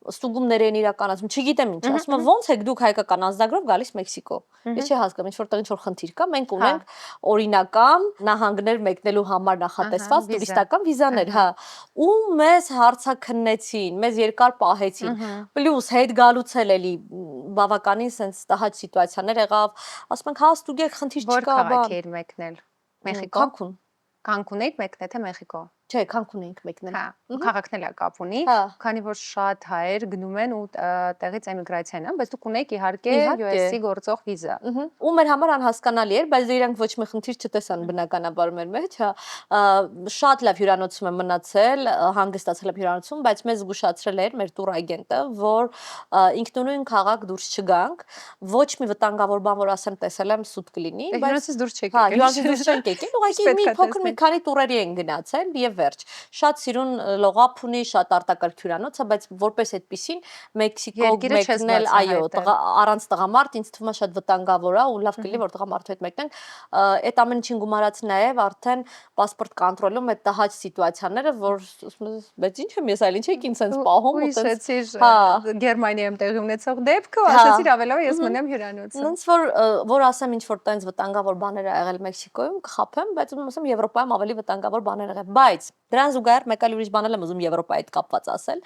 Ստուգումներ են իրականացում, չգիտեմ ինչ, ասում եմ ո՞նց եք դուք հայկական անձնագրով գալիս Մեքսիկո։ Ես չի հասկանում, ինչ որ խնդիր կա, մենք ունենք օրինական նահանգներ մեկնելու համար նախատեսված տուրիստական վիզաներ, հա։ Ու մեզ հարցաքննեցին, մեզ երկար պահեցին։ Պլյուս հետ գալուց էլի բավականին սենց տհաճ սիտուացիաներ եղավ, ասում ենք հա ստուգեք, խնդիր չկա, բան։ Որ քաղաք էր մեկնել։ Մեխիկո։ Կանկուն եք մեկնել թե Մեխիկո։ Չէ, Կանկուն ենք մեկնել։ Հա, քաղաքն էլ է կապ ունի, քանի որ շատ հայեր գնում են ու տեղից էմիգրացիան են, բայց դուք ունեք իհարկե US-ի գործող վիզա։ Ու մեր համար անհասկանալի էր, բայց իրանք ոչ մի խնդիր չտեսան բնականաբար մեր մեջ, հա։ Շատ լավ հյուրանոցում եմ մնացել, հանգստացել եմ հյուրանոցում, բայց մեզ զգուշացրել էր մեր տուր այգենտը, որ ինքնուրույն քաղաք դուրս չգանք, ոչ մի վտանգավոր բան, որ ասեմ տեսել եմ, սուտ կլինի, բայց հյուրանոցից դուրս չեք եկել։ Հա, հյուրանոցից դուրս չենք եկել, ուղղակի մի փոքր մի քանի տուրերի են գնացել եւ վերջ։ Շատ սիրուն լողափ ունի, շատ արտակարգ հյուրանոց է, բայց որպես այդպեսին Մեքսիկո մեկնել, այո, առանց տղամարդ ինձ թվում է շատ վտանգավոր է ու լավ կլինի որ տղամարդու հետ մեկնենք։ Այդ ամեն ինչին գումարած նաեւ արդեն պասպորտ կոնտրոլում այդ տհաճ սիտուացիաները, որ բայց ինչ եմ ես այլ ինչ եք ինձ sense պահում ու sense Գերմանիայում տեղի ունեցող դեպքը, ասացիր ավելով ես մնամ հյուրանոցում։ Ոնց որ ասեմ ինչ որ տենց վտանգավոր բաներ ա եղել Մեքսիկոյում, կխափեմ, բայց ում ասեմ Եվրոպայում ավելի վտանգավոր բաներ եղել, բայց դրան զուգահեռ մեկ այլ ուրիշ բան եմ ուզում Եվրոպայի հետ կապված ասել,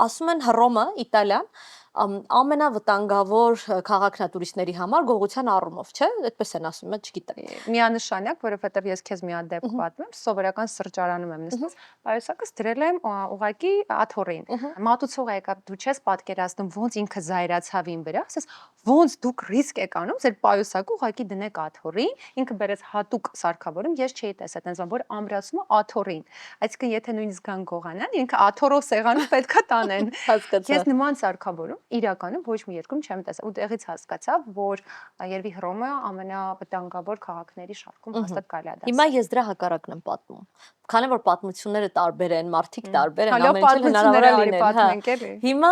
ասում են Հռոմը, Իտալիան ամենավտանգավոր քաղաքն է տուրիստների համար գողության առումով, չէ՞, այդպես են ասում, չգիտեմ։ Միանշանակ, որովհետև ես քեզ մի հատ դեպք պատմեմ, սովորական սրճարանում եմ նստած, պայուսակս դրել եմ ուղակի աթոռին։ Մատուցողը եկավ, դու չես պատկերացնում ոնց ինքը զայրացավ ին վրա, ասես ոնց դուք ռիսկ եք անում, ձեր պայուսակը ուղակի դնեք աթոռին, ինքը բերեց հատուկ սարքավորում, ես չէի տեսել, այնպես որ ամրացում է աթոռին։ Այսինքն եթե նույնիսկ կան գողանան, ինքը աթոռով սեղանում պետքա տանեն։ Հասկացա։ Ես նման սարքավորում իրականում ոչ մի երկրում չեմ տեսել ու տեղից հասկացա, որ երևի Հռոմը ամենավտանգավոր քաղաքների շարքում հաստատ կարելի է դասել։ Հիմա ես դրա հակառակն եմ պատմում։ Քանի որ պատմությունները տարբեր են, մարդիկ տարբեր են, ամեն ինչ հնարավոր է լինել։ Հիմա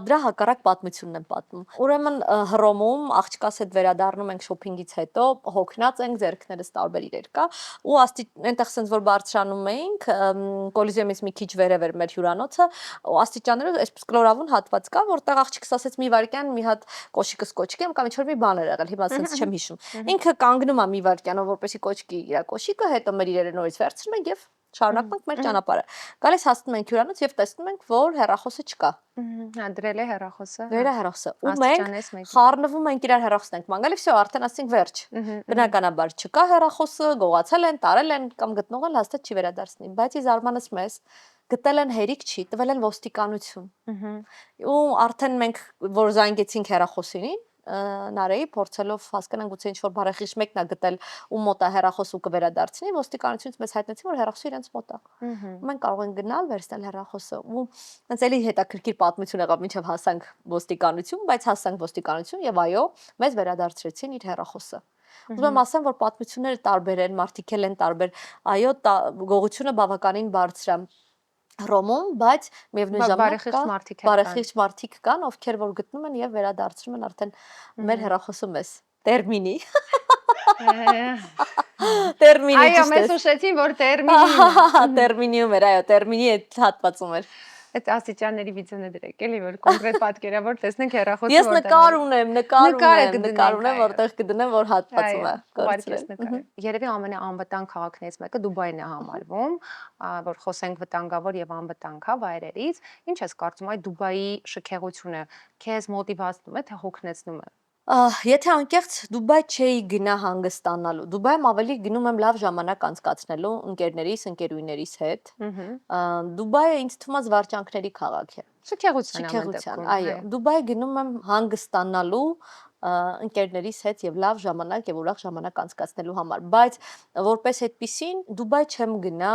դրա հակառակ պատմությունն եմ պատմում։ Ուրեմն Հռոմում աղջկաս հետ վերադառնում ենք շոփինգից հետո, հոգնած ենք, ձեռքներս տարբեր իրեր կա, ու այնտեղ sense որ բարձրանում էինք, Կոլիզեումից մի քիչ վերև էր մեր հյուրանոցը, աստիճաններով այսպես կլորավուն հատված կա, որտեղ աղջիկս ասեց մի վարքյան մի հատ կոշիկս կոչկեմ կամ ինչ որ մի բան էր եղել, հիմա sense չեմ հիշում։ Ինքը կանգնում է մի վարքյանով, որպեսի կոչկի իր կոշիկը, հետո մեր իրերը նորից վերցնում ենք եւ շարունակում ենք մեր ճանապարհը։ Գալիս հասնում ենք հյուրանոց եւ տեսնում ենք, որ հեռախոսը չկա։ Հա, դրել է հեռախոսը։ Դրել է հեռախոսը։ Ու մենք խառնվում ենք իրար հեռախոսն ենք ման գալի, վсё, արդեն ասենք վերջ։ Բնականաբար չկա հեռախոսը, գողացել են, տարել են կամ գտնող են, հաստատ չի վերադարձնի, բայց ի զարմանս մեզ գտել են հերիք չի, տվել են ոստիկանություն։ Ու արդեն մենք որ զանգեցինք հեռախոսին, Նարեի փորձելով հասկանան գուցե ինչ որ բարեխիղճ մեկն է գտել ու մոտ է հեռախոս ու կվերադարձնի, ոստիկանությունից մեզ հայտնեցին, որ հեռախոսը իրենց մոտ է։ Մենք կարող ենք գնալ, վերցնել հեռախոսը ու հենց էլի հետաքրքիր պատմություն եղավ, մինչև հասանք ոստիկանություն, բայց հասանք ոստիկանություն եւ այո, մեզ վերադարձրեցին իր հեռախոսը։ Ուզում եմ ասեմ, որ պատմությունները տարբեր են, մարդիկ են տարբեր, այո, գողությունը բավականին բարձր է Ռոմում, բայց միևնույն ժամանակ բարեխիղճ մարդիկ կան, ովքեր որ գտնում են եւ վերադարձնում են արդեն մեր հեռախոսը մեզ։ Տերմինի։ Տերմինի։ Այո, մեզ ուշեցին, որ տերմինի։ Տերմինիում էր, այո, տերմինի այդ հատվածում էր։ Այդ աստիճանների վիդեոն է դրեք, էլի որ կոնկրետ պատկերավոր տեսնենք հեռախոսը Ես նկար ունեմ, որտեղ կդնեմ, որ հատվածում է կորցրել։ Երևի ամենաանվտանգ քաղաքներից մեկը Դուբայն է համարվում, որ խոսենք վտանգավոր եւ անվտանգ վայրերից։ Ինչ ես կարծում այդ Դուբայի շքեղությունը քեզ մոտիվացնում է, թե հոգնեցնում է։ Եթե անկեղծ Դուբայ չէի գնա հանգստանալու։ Դուբայում ավելի գնում եմ լավ ժամանակ անցկացնելու ընկերներիս, ընկերուհիներիս հետ։ Դուբայը ինձ թվում է զվարճանքների քաղաք է։ Շքեղության, այո։ Դուբայ գնում եմ հանգստանալու ընկերներիս հետ եւ լավ ժամանակ եւ ուրախ ժամանակ անցկացնելու համար, բայց որպես այդպեսին Դուբայ չեմ գնա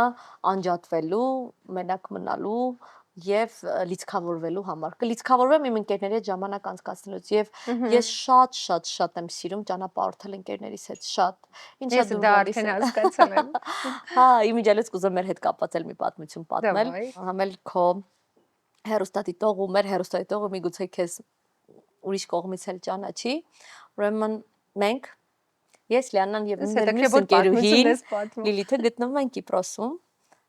անջատվելու, մենակ մնալու եւ լիցքավորվելու համար։ Կլիցքավորվեմ իմ ընկերների հետ ժամանակ անցկացնելուց եւ ես շատ եմ սիրում ճանապարհորդել ընկերներիս հետ, շատ։ Ինչա դու դա արդեն հասկացել եմ։ Հա, իմիջիալից կուզեմ մեր հետ կապված էլ մի պատմություն պատմել, համել քո հերոստատիտող ու մեր հերոստատիտողը միգուցե քեզ ուրիշ կողմից էլ ճանաչի։ Ուրեմն մենք ես Լիանան եւ մեր ընկերուհին Լիլիթը գտնվում ենք Կիպրոսում,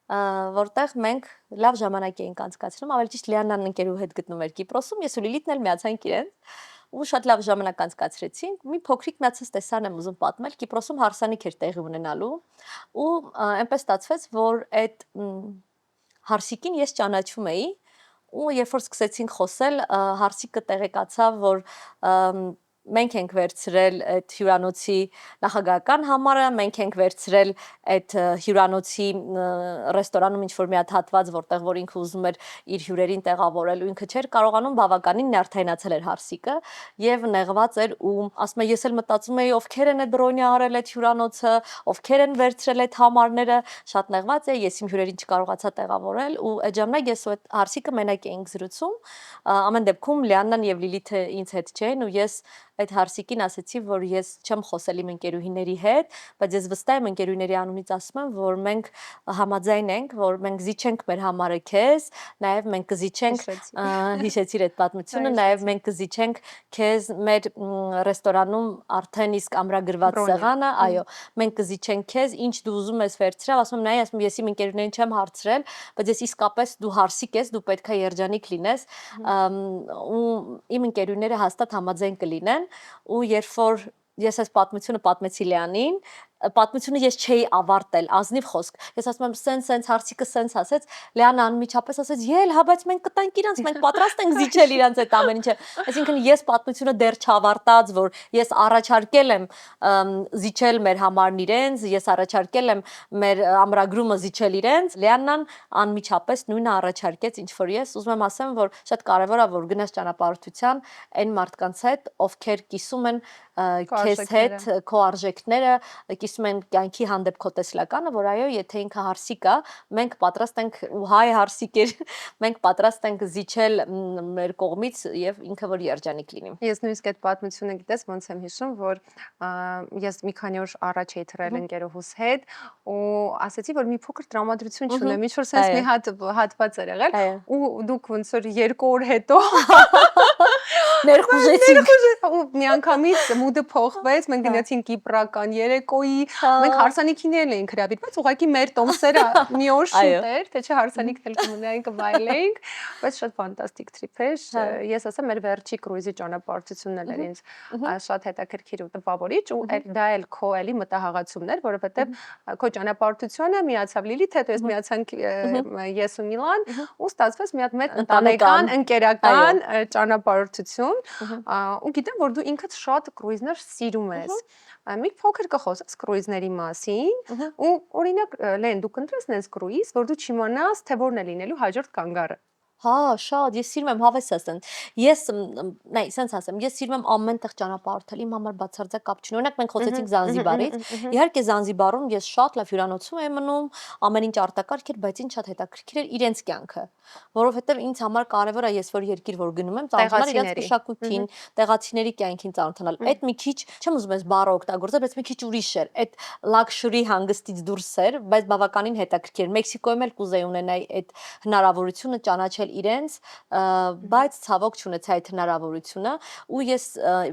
որտեղ մենք լավ ժամանակ էինք անցկացնում, ավելի ճիշտ Լիանան ընկերուհու հետ գտնվում էր Կիպրոսում, ես ու Լիլիթն էլ միացանք իրենց ու շատ լավ ժամանակ անցկացրեցինք։ Մի փոքրիկ միացած տեսան եմ ուզում պատմել, Կիպրոսում հարսանիք էր տեղի ունենալու ու այնպես ստացվեց, որ այդ հարսիկին ես ճանաչում էի ու երբ որ սկսեցինք խոսել, հարսիկը տեղեկացավ, որ մենք ենք վերցրել այդ հյուրանոցի նախագահական համարը, մենք ենք վերցրել այդ հյուրանոցի ռեստորանում ինչ որ մի հատ հատված, որտեղ որ ինքը ուզում էր իր հյուրերին տեղավորել ու ինքը չէր կարողանում բավականին նյարդայնացել էր հարսիկը եւ նեղված էր ու ասում է ես էլ մտածում էի ովքեր են այդ բրոնի արել այդ հյուրանոցը, ովքեր են վերցրել այդ համարները, շատ նեղված է, ես իմ հյուրերին չկարողացա տեղավորել ու այդ ժամանակ ես ու այդ հարսիկը մենակ էինք զրուցում, ամեն դեպքում Լիաննան եւ Լիլիթը ինձ հետ չէին ու ես այդ հարսիկին ասեցի, որ ես չեմ խոսել իմ ընկերուհիների հետ, բայց ես վստահ եմ ընկերուհիների անունից ասում եմ, որ մենք համաձայն ենք, որ մենք զիջենք մեր համարը քեզ, նաև մենք կզիջենք, հիշեցիր այդ պատմությունը, նաև մենք կզիջենք քեզ մեր ռեստորանում արդեն իսկ ամրագրված սեղանը, այո, մենք կզիջենք քեզ, ինչ դու ուզում ես վերցրել, ասում եմ, նայ, ասում ես իմ ընկերուհիներին չեմ հարցրել, բայց ես իսկապես դու հարսիկ ես, դու պետք է երջանիկ լինես, ու իմ ընկերուհիները հաստատ համաձայն կլինեն ու երբ որ ես այս պատմությունը պատմեցի Լիանին, պատմությունը ես չէի ավարտել, ազնիվ խոսք։ Ես ասում եմ, սենց հարցիկը սենց ասեց, Լիանը անմիջապես ասեց, «Ել, հա, բայց մենք կտանք իրանց, մենք պատրաստ ենք զիջել իրանց այդ ամեն ինչը»։ Այսինքն ես պատմությունը դեռ չավարտած, որ ես առաջարկել եմ զիջել մեր համարն իրենց, ես առաջարկել եմ մեր ամրագրումը զիջել իրենց, Լիաննան անմիջապես նույնը առաջարկեց, ինչ որ ես ուզում եմ ասեմ, որ շատ կարևոր է, որ գնաս ճանապարհորդության այն մարդկանց հետ, ովքեր կիսում են քեզ հետ քո արժեքները, կիսում են կյանքի հանդեպ քո տեսլականը, որ այո, եթե ինքը հարսիկ է, մենք պատրաստ ենք ու հայ հարսիկ էր, մենք պատրաստ ենք զիջել մեր կողմից եւ ինքը որ երջանիկ լինի։ Ես նույնիսկ այդ պատմությունը գիտես ոնց եմ հիշում, որ ես մի քանի օր առաջ էի թռել ընկերուհուս հետ ու ասացի, որ մի փոքր տրամադրություն չունեմ, ինչ որ sense մի հատ հատված էր եղել ու դուք ոնց որ 2 օր հետո ներխուժեցինք ու միանգամից մուդը փոխվեց, մենք գնացինք կիպրական երեկոյի, մենք հարսանիքին էինք հրավիրել, բայց ուղղակի մեր տոմսերը մի օր շուտ էր, թե չէ հարսանիքն էլ կմնայինք վայելեինք, բայց շատ ֆանտաստիկ տրիփ էր։ Ես ասեմ, մեր վերջի կրուիզի ճանապարհորդությունն էր ինձ շատ հետաքրքիր ու տպավորիչ ու դա էլ քո էլի մտահղացումն էր, որովհետև քո ճանապարհորդությունը միացավ Լիլիթ, հետո ես միացանք ես ու Միլան ու ստացվեց մի հատ մեծ ընտանեկան ընկերական ճանապարհորդություն ու գիտեմ, որ դու ինքդ շատ կրուիզներ սիրում ես։ Մի փոքր կխոսես կրուիզների մասին ու օրինակ Լեն դու կընտրես նենց կրուիզ, որ դու չիմանաս, թե որն է լինելու հաջորդ կանգառը։ Հա, շատ, ես սիրում եմ հավես ասեն։ Ես նայ, սենց ասեմ, ես սիրում եմ ամեն տեղ ճանապարհորդել, իմ համար բացարձակ կապ չունի։ Օրինակ մենք խոսեցինք Զանզիբարից։ Իհարկե Զանզիբարում ես շատ լավ հյուրանոցում եմ մնում, ամեն ինչ արտակարգ էր, բայց ինձ շատ հետաքրքիր էր իրենց կյանքը, որովհետև ինձ համար կարևոր է ես որ երկիր որ գնում եմ, ծանոթանալ իրենց մշակույթին, տեղացիների կյանքին ծանոթանալ։ Այդ մի քիչ, չեմ ուզում ես բառը օգտագործել, բայց մի քիչ ուրիշ էր։ Այդ լաքշուրի հանգստից դուրս էր, բայց բավականին հետաքրքիր։ Մեքսիկոյում էլ կուզեի ունենայի այդ հնարավորությունը ճանաչել իրենց, բայց ցավոք չունեցա այդ հնարավորությունը ու ես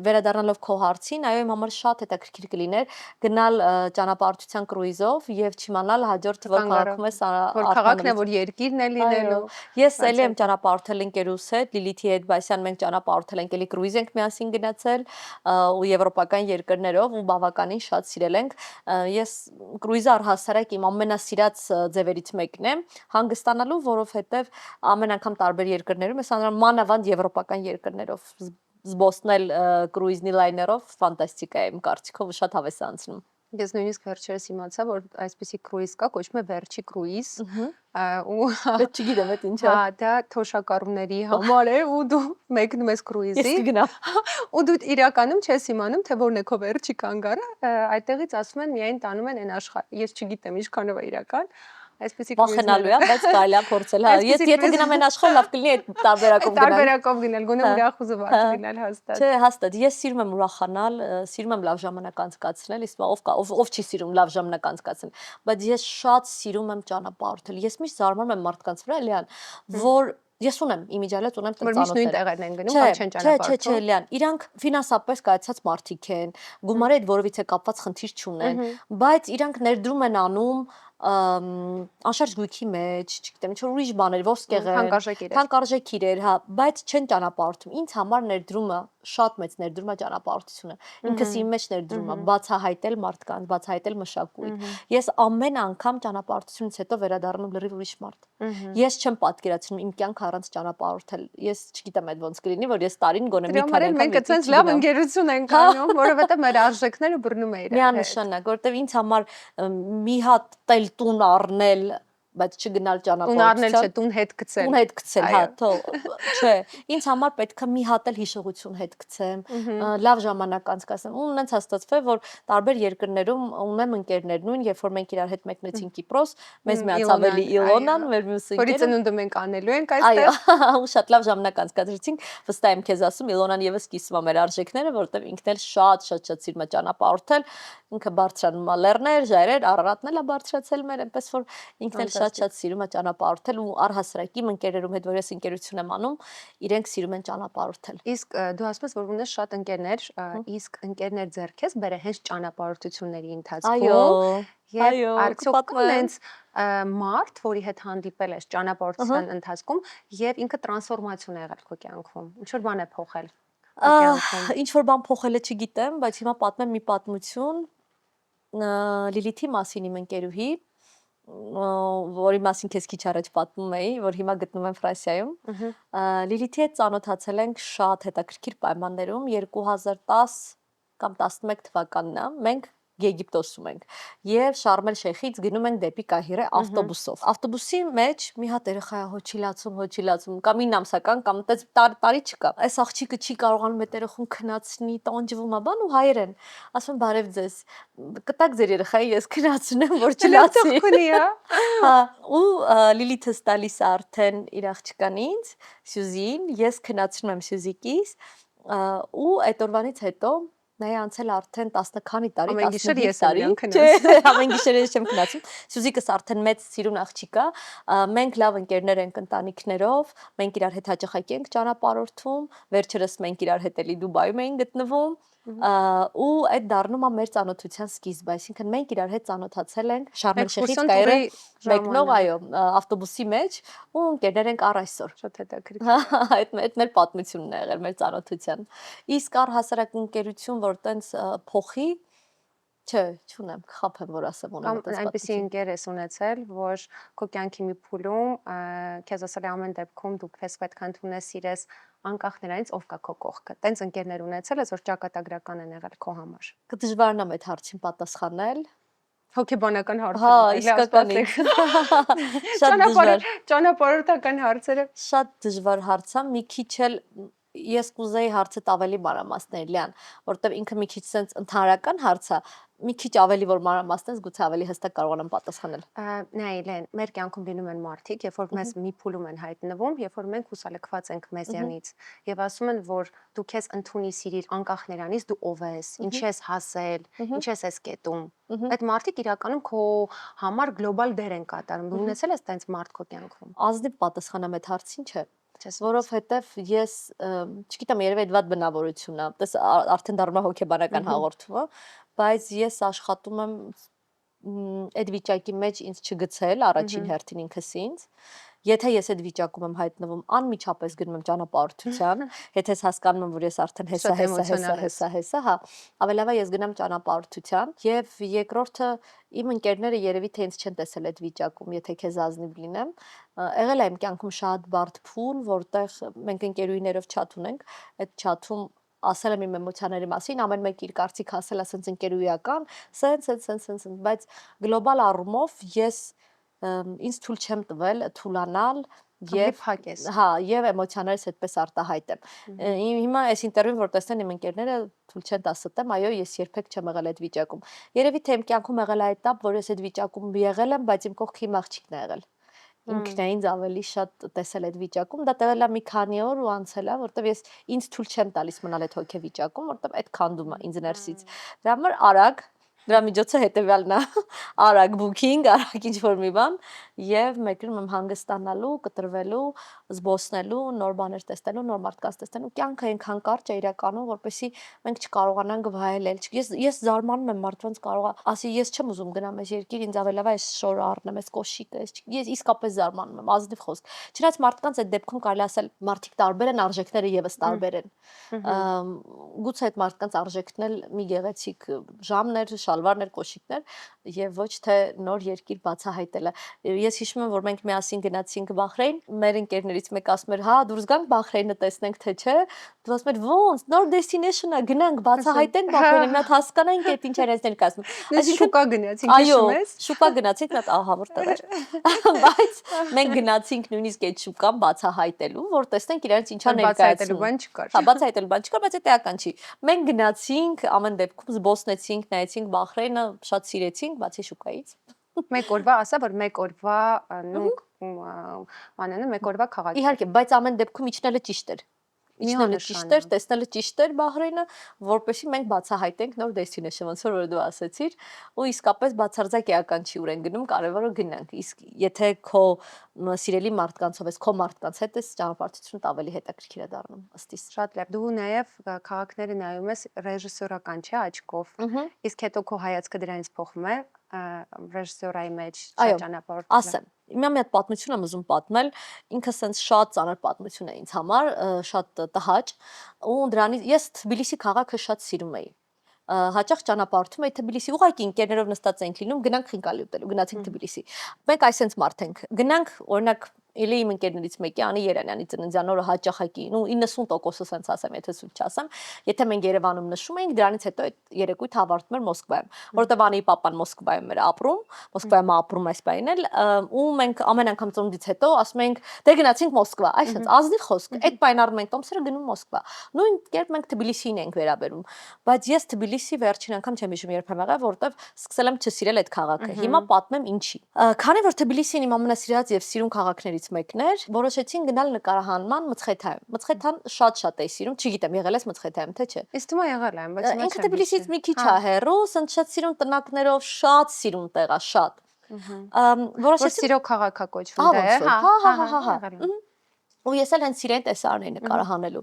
վերադառնալով քո հարցին, այո, իմ համար շատ հետաքրքիր կլիներ գնալ ճանապարհորդության կրուիզով եւ չիմանալ հաջորդ որ քաղաքում ես որ քաղաքն է, որ երկիրն է լինելու։ Ես ելի եմ ճանապարհորդել ընկերուս հետ, Լիլիթի հետ Բայսյան մենք ճանապարհորդել ենք, էլի կրուիզ ենք միասին գնացել ու եվրոպական երկրներով ու բավականին շատ սիրել ենք։ Ես կրուիզը առհասարակ իմ ամենասիրած ձևերից մեկն է, հանգստանալու, որովհետև ամեն անգամ տարբեր երկրներում ես մանավանդ եվրոպական երկրներով զբոսնել կրուիզնի լայներով ֆանտաստիկա է իմ կարծիքով շատ հավես անցնում։ Ես նույնիսկ վերջերս իմացա, որ այսպեսի կրուիզ կա, կոչվում է վերջի կրուիզ, ու Բայց չգիտեմ այդ ինչա։ հա, դա թոշակառուների համար է ու դու մեկնում ես կրուիզի։ Ես կգնամ։ Ու դու իրականում չես իմանում, թե որն է քո վերջի կանգառը, այդտեղից ասում են միայն տանում են այն աշխարհ։ Ես չգիտեմ ինչքանով է իրական, այսպեսի վախենալու է, բայց կարելի է փորձել, հա։ Ես եթե գնամ այն աշխարհ, լավ կլինի այդ տարբերակով գնալ։ Տարբերակով գնալ, գոնե ուրախ ու զվարթ գնալ հաստատ։ Չէ, հաստատ։ Ես սիրում եմ ուրախանալ, սիրում եմ լավ ժամանակ անցկացնել, իսկ ով չի սիրում լավ ժամանակ անցկացնել, բայց ես շատ սիրում եմ ճանապարհորդել։ Ես միշտ զարմանում եմ մարդկանց վրա, Լիան, որ ես ունեմ իմիջիալից ունեմ որ միշտ նույն տեղերն են գնում կամ չեն ճանապարհորդում։ Չէ, Լիան, իրանք ֆինանսապես կայացած մարդիկ են, գումարի հետ որևիցե կապված խնդիր չունեն, բայց իրանք ներդրում են անում անշարժ գույքի մեջ, չգիտեմ, ինչ որ ուրիշ բաներ, ոսկեղեն, թանկարժեք իրեր, հա, բայց չեն ճանապարհորդում։ Ինձ համար ներդրումը շատ մեծ ներդրում է ճանապարհորդությունը։ Ինքս իմ մեջ ներդրում է բացահայտել մարդկանց, բացահայտել մշակույթ։ Ես ամեն անգամ ճանապարհորդությունից հետո վերադառնում լրիվ ուրիշ մարդ։ Ես չեմ պատկերացնում իմ կյանքը առանց ճանապարհորդել։ Ես չգիտեմ այդ ոնց կլինի, որ ես տարին գոնե մի քանի անգամ մենք այդպես լավ ընկերություն ենք անում, որովհետև մեր արժեքները բռնում է իրար։ Միանշանակ, որովհետև ինձ համար մի հատ տուն առնել, բայց չգնալ ճանապարհորդության։ Տուն առնել չէ, տուն հետ գցել։ Տուն հետ գցել, հա, չէ։ Ինձ համար պետք է մի հատ էլ հիշողություն հետ գցեմ, լավ ժամանակ անցկացնեմ։ Ու ունենց հաստատվել, որ տարբեր երկրներում ունեմ ընկերներ, նույն երբ որ մենք իրար հետ մեկնեցինք Կիպրոս, մեզ միացավ էլի Իլոնան, մեր մյուս ընկերը։ Որի ծնունդը մենք անելու ենք այստեղ։ Այո, ու շատ լավ ժամանակ անցկացրեցինք։ Վստահ եմ քեզ ասում, Իլոնան եւս կիսում է մեր արժեքները, որովհետեւ ինքն էլ շատ սիրում է ճանապարհորդել։ Ինքը բարձրանում է լեռներ, ժայռեր, Արարատն էլ է բարձրացել մեր, այնպես որ ինքն էլ շատ սիրում է ճանապարհորդել ու առհասարակ իմ ընկերերում հետ որ ես ընկերություն եմ անում, իրենք սիրում են ճանապարհորդել։ Իսկ դու ասում ես, որ ունես շատ ընկերներ, իսկ ընկերներ ձեռք ես բերել հենց ճանապարհորդությունների ընթացքում։ Այո, արդյոք կա հենց մարդ, որի հետ հանդիպել ես ճանապարհորդության ընթացքում եւ ինքը տրանսֆորմացիոն եղել քո կյանքում։ Ինչ որ բան է փոխել։ Ինչ որ բան փոխել է չգիտեմ, բայց հիմա պատմեմ մի պատմություն Լիլիթի մասին իմ ընկերուհի, որի մասին քեզ քիչ առաջ պատմում էի, որ հիմա գտնվում եմ Ֆրանսիայում։ Լիլիթի հետ ծանոթացել ենք շատ հետաքրքիր պայմաններում 2010 կամ 11 թվականն է։ Մենք Եգիպտոսում ենք եւ Շարմ el-Շեյխից գնում ենք դեպի Կահիրե ավտոբուսով։ Ավտոբուսի մեջ մի հատ երեխա է հոչիլացում, կամ 9 ամսական, կամ այդպես տարի չկա։ Այս աղջիկը չի կարողանում այդ երեխուն քնացնի, տանջվում է բան ու հայերեն։ Ասում բարև ձեզ։ Կտակ ձեր երեխային, ես քնացնեմ, որ չլացի։ Հա, ու Լիլիթս տալիս է արդեն իր աղջկան ինձ, Սյուզին, ես քնացնում եմ Սյուզիկիս, ու այդ օրվանից հետո նա է անցել արդեն 10 քանի տարի, 15 տարի, չէ, ամեն գիշեր ես չեմ քնացում։ Սյուզիկս արդեն մեծ սիրուն աղջիկ է, մենք լավ ընկերներ ենք ընտանիքներով, մենք իրար հետ հաճախակի ենք ճանապարհորդում, վերջերս մենք իրար հետ էլի Դուբայում էինք գտնվում, ու այդ դառնում է մեր ծանոթության սկիզբը, այսինքն մենք իրար հետ ծանոթացել ենք Շարմ el-Շեյխից Կայրե մեկնող, այո, ավտոբուսի մեջ ու ընկերներ ենք առ այսօր։ Շատ հետաքրքիր։ Այդ մեր պատմությունն է եղել մեր ծանոթության։ Իսկ առհասարակ ընկերություն, որ տենց փոխի, չէ, չունեմ, կխաբեմ, որ ասեմ ունեմ այդպես պատմություն։ Այնպեսի ընկեր ես ունեցել, որ քո կյանքի մի փուլում քեզ ասել է ամեն դեպքում դու քեզ պետք է ընդունես, սիրես, անկախ նրանից ով կա քո կողքը։ Տենց ընկերներ ունեցել ես, որ ճակատագրական են եղել քո համար։ Կդժվարանամ այդ հարցին պատասխանել, Հոգեբանական Հա, հարցեր, իսկականից։ Շատ դժվար։ ճանապարհորդական հարցերը։ Շատ դժվար հարց է, մի քիչ էլ ես կուզեի հարցը ավելի մանրամասներ լյան, որովհետև ինքը մի քիչ sense ընդհանրական հարց է, մի քիչ ավելի որ մանրամասնես, գուցե ավելի հստակ կարողանամ պատասխանել։ Նայ, մեր կյանքում լինում են մարդիկ, երբ որ մեզ մի փուլում են հայտնվում, երբ որ մենք հուսալքված ենք մեզյանից, եւ ասում են, որ դու քեզ ընդունի սիրիր անկախ նրանից դու ով ես, ինչ ես հասել, ինչ ես կետում։ Այդ մարդիկ իրականում քո համար գլոբալ դեր են կատարում։ Դու ունեցել ես տենց մարդ քո կյանքում։ Ազնիվ պատասխանեմ այդ հարցին, չէ։ Որովհետև ես, չգիտեմ, երևի այդ վատ բնավորությունն է, դες արդեն դառնում է հոգեբանական հաղորդումը, բայց ես աշխատում եմ այդ վիճակի մեջ ինձ չգցել առաջին հերթին ինքս ինձ։ Եթե ես այդ վիճակում եմ հայտնվում, անմիջապես գնում եմ ճանապարհորդության, եթե ես հասկանում եմ, որ ես արդեն հեսա, հա, ավելավա ես գնամ ճանապարհորդության, եւ երկրորդը իմ ընկերները երևի թե ինձ չեն տեսել այդ վիճակում, եթե քեզ ազնիվ լինեմ, եղել է իմ կյանքում շատ բարդ փուլ, որտեղ մենք ընկերուհիներով չաթ ունենք, այդ չաթում ասել եմ իմ էմոցիաների մասին, ամեն մեկ իր կարծիք ասել է սենց ընկերուհիական, սենց, բայց գլոբալ առումով ես ինձ թույլ չեմ տվել թուլանալ եւ հա եւ էմոցիաներս այդպես արտահայտեմ։ Հիմա այս ինտերվյուն որ տեսնեն իմ ընկերները թույլ չեն տա ստեմ, այո, ես երբեք չեմ եղել այդ վիճակում։ Երևի թե իմ կյանքում եղել է этап, որ ես այդ վիճակում եղել եմ, բայց իմ կողքի աղջիկն է եղել։ Ինքն է ինձ ավելի շատ տեսել այդ վիճակում, դա տևել է մի քանի օր ու անցել է, որտեվ ես ինձ թույլ չեմ տալիս մնալ այդ հոգեվիճակում, որտեվ այդ քանդում է ինձ ներսից։ Դրա համար արագ դրա միջոցը հետեւյալն է, արագ booking, արագ ինչ-որ մի բան եւ մեկնում եմ հանգստանալու, կտրվելու, զբոսնելու, նոր բաներ տեսնելու, նոր մարդկանց տեսնելու։ Կյանքը այնքան կարճ է իրականում, որպեսզի մենք չկարողանանք վայելել։ Ես զարմանում եմ մարդկանց կարողա ասի ես չեմ ուզում գնամ այս երկիր, ինձ ավելավա այս շորը առնեմ, այս կոշիկը, ես իսկապես զարմանում եմ, ազնիվ խոսք։ Չնայած մարդկանց այդ դեպքում կարելի ասել մարդիկ տարբեր են, արժեքները եւս տարբեր են։ Գուցե այդ մարդկանց արժեքն էլ մի գեղեցիկ ժամներ, շալվարներ, կոշիկներ եւ ոչ թե նոր երկիր բացահայտելը։ Ես հիշում եմ, որ մենք միասին գնացինք Բախրեյն, մեր ընկերներից մեկը ասում էր, հա, դուրս գանք Բախրեյնը տեսնենք թե չէ։ Դու ասում ես, ո՞նց, նոր destination է, գնանք, բացահայտենք Բախրեյնը, մի հատ հասկանանք այդ ինչ էր ներկայացնում։ Այսինքն շուկա գնացինք, հիշում ես։ Շուկա գնացինք, մի հատ ահա որտեղ էր։ Բայց մենք գնացինք նույնիսկ այդ շուկան բացահայտելու, որ տեսնենք իրենց ինչա ներկայացնում։ Բացահայտելու բան չկար։ Հա, բացահայտելու բան չկար, բայց դա էական չի։ Մենք գնացինք, ամեն դեպքում զբոսնեցինք, նայեցինք Բախրեյնը, շատ սիրեցինք, բացի շուկայից։ Մեկ օրվա, ասա, որ մեկ օրվա անանը մեկ օրվա քաղաք։ Իհարկե, բայց ամեն դեպքում իջնելը ճիշտ էր։ Իջնելը ճիշտ էր, տեսնելը ճիշտ էր Բահրեյնը, որպեսզի մենք բացահայտենք նոր destination, ոնց որ դու ասացիր, ու իսկապես բացարձակ էական չի ուր են գնում, կարևորը գնանք։ Իսկ եթե քո սիրելի մարդկանցով ես, քո մարդկանց հետ ես, ճանապարհորդությունը ավելի հետաքրքիր է դառնում, ըստ իս։ Շատ լավ։ Դու նաև քաղաքները նայում ես ռեժիսորական, չէ՞, աչքով։ Իսկ հետո քո հայացքը դրանից փոխվում է ռեժիսորայի մեջ ճանապարհորդելը։ Ասեմ, Իմ մի հատ պատմություն եմ ուզում պատմել, ինքը սենց շատ ծանր պատմություն է ինձ համար, շատ տհաճ, ու դրանից ես Թբիլիսի քաղաքը շատ սիրում էի։ Հաճախ ճանապարհորդում էի Թբիլիսի, ուղղակի ընկերներով նստած էինք լինում, գնանք խինկալի ուտելու, գնացինք Թբիլիսի։ Մենք այսպես մարդ ենք, գնանք, օրինակ Էլի իմ ընկերներից մեկի Անի Երանյանի ծննդյան օրը հաճախակի, ու 90% սենց ասեմ, եթե սուտ չասեմ, եթե մենք Երևանում նշում էինք, դրանից հետո այդ երեկույթը ավարտվում էր Մոսկվայում, որտեղ Անիի papan Մոսկվայում էր ապրում, Մոսկվայում ապրում այս բանին էլ, ու մենք ամեն անգամ ծնունդից հետո ասում էինք, դե գնացինք Մոսկվա, այսպես ազնիվ խոսք, այդ բանին առնում ենք տոմսերը գնում Մոսկվա։ Նույն կերպ մենք Թբիլիսին ենք վերաբերում, բայց ես Թբիլիսի վերջին անգամ չեմ հիշում երբ եմ եղել, որտեղ սկսել եմ չսիրել այդ քաղաքը։ Հիմա պատմեմ ինչի։ Քանի որ Թբիլիսին իմ ամենասիրած եւ սիրուն քաղաքներից մեկն էր, որոշեցին գնալ նկարահանման Մցխեթայում։ Մցխեթան շատ էի սիրում, չգիտեմ, եղել ես Մցխեթայում թե չէ։ Իսկ դու եղել եմ, բայց ինքը Թբիլիսից մի քիչ է հեռու, սենց շատ սիրուն տնակներով, շատ սիրուն տեղ է, շատ։ Որոշեցի սիրո քաղաք է կոչվում դա, հա։ Ու ես էլ հենց սիրեն տեսարն էի նկարահանելու։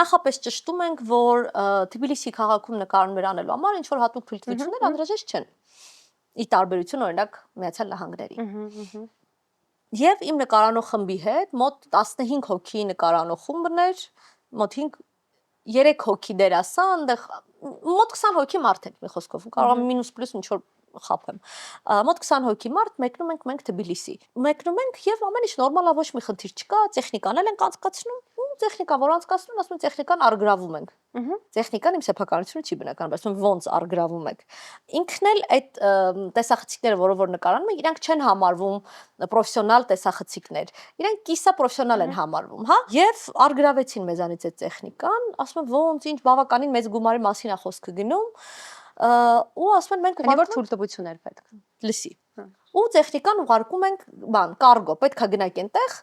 Նախապես ճշտում ենք, որ Թբիլիսի քաղաքում նկարներ անելու համար ինչ որ հատուկ թույլտվություններ անհրաժեշտ չեն։ Ի տարբերություն օրինակ Միացյալ Նահանգների։ Եվ իմ նկարանող խմբի հետ մոտ 15 հոգի նկարանող խումբն էր, մոտ 3 հոգի դերասան, այնտեղ մոտ 20 հոգի մարդ ենք մի խոսքով, կարող եմ մինուս պլյուս ինչ որ խափեմ։ Մոտ 20 հոգի մարդ մեկնում ենք մենք Թբիլիսի։ Մեկնում ենք եւ ամեն ինչ նորմալ է, ոչ մի խնդիր չկա, տեխնիկան էլ ենք անցկացնում, ու տեխնիկան, որ անցկացնում, ասում են տեխնիկան արգրավում ենք։ Տեխնիկան իմ սեփականությունը չի բնական, բայց ոնց արգրավում եք։ Ինքն էլ այդ տեսախցիկները, որ նկարանում են, իրանք չեն համարվում պրոֆեսիոնալ տեսախցիկներ։ Իրանք կիսա պրոֆեսիոնալ են համարվում, հա։ Եվ արգրավեցին մեզանից այդ տեխնիկան, ասում են ոնց ինչ բավականին մեծ գումարի մասին է խոսքը գնում, ու ասում են մենք ուղարկում որ թույլտվություններ պետք։ Լսի։ Ու տեխնիկան ուղարկում ենք կարգո, պետքա գնաք այնտեղ,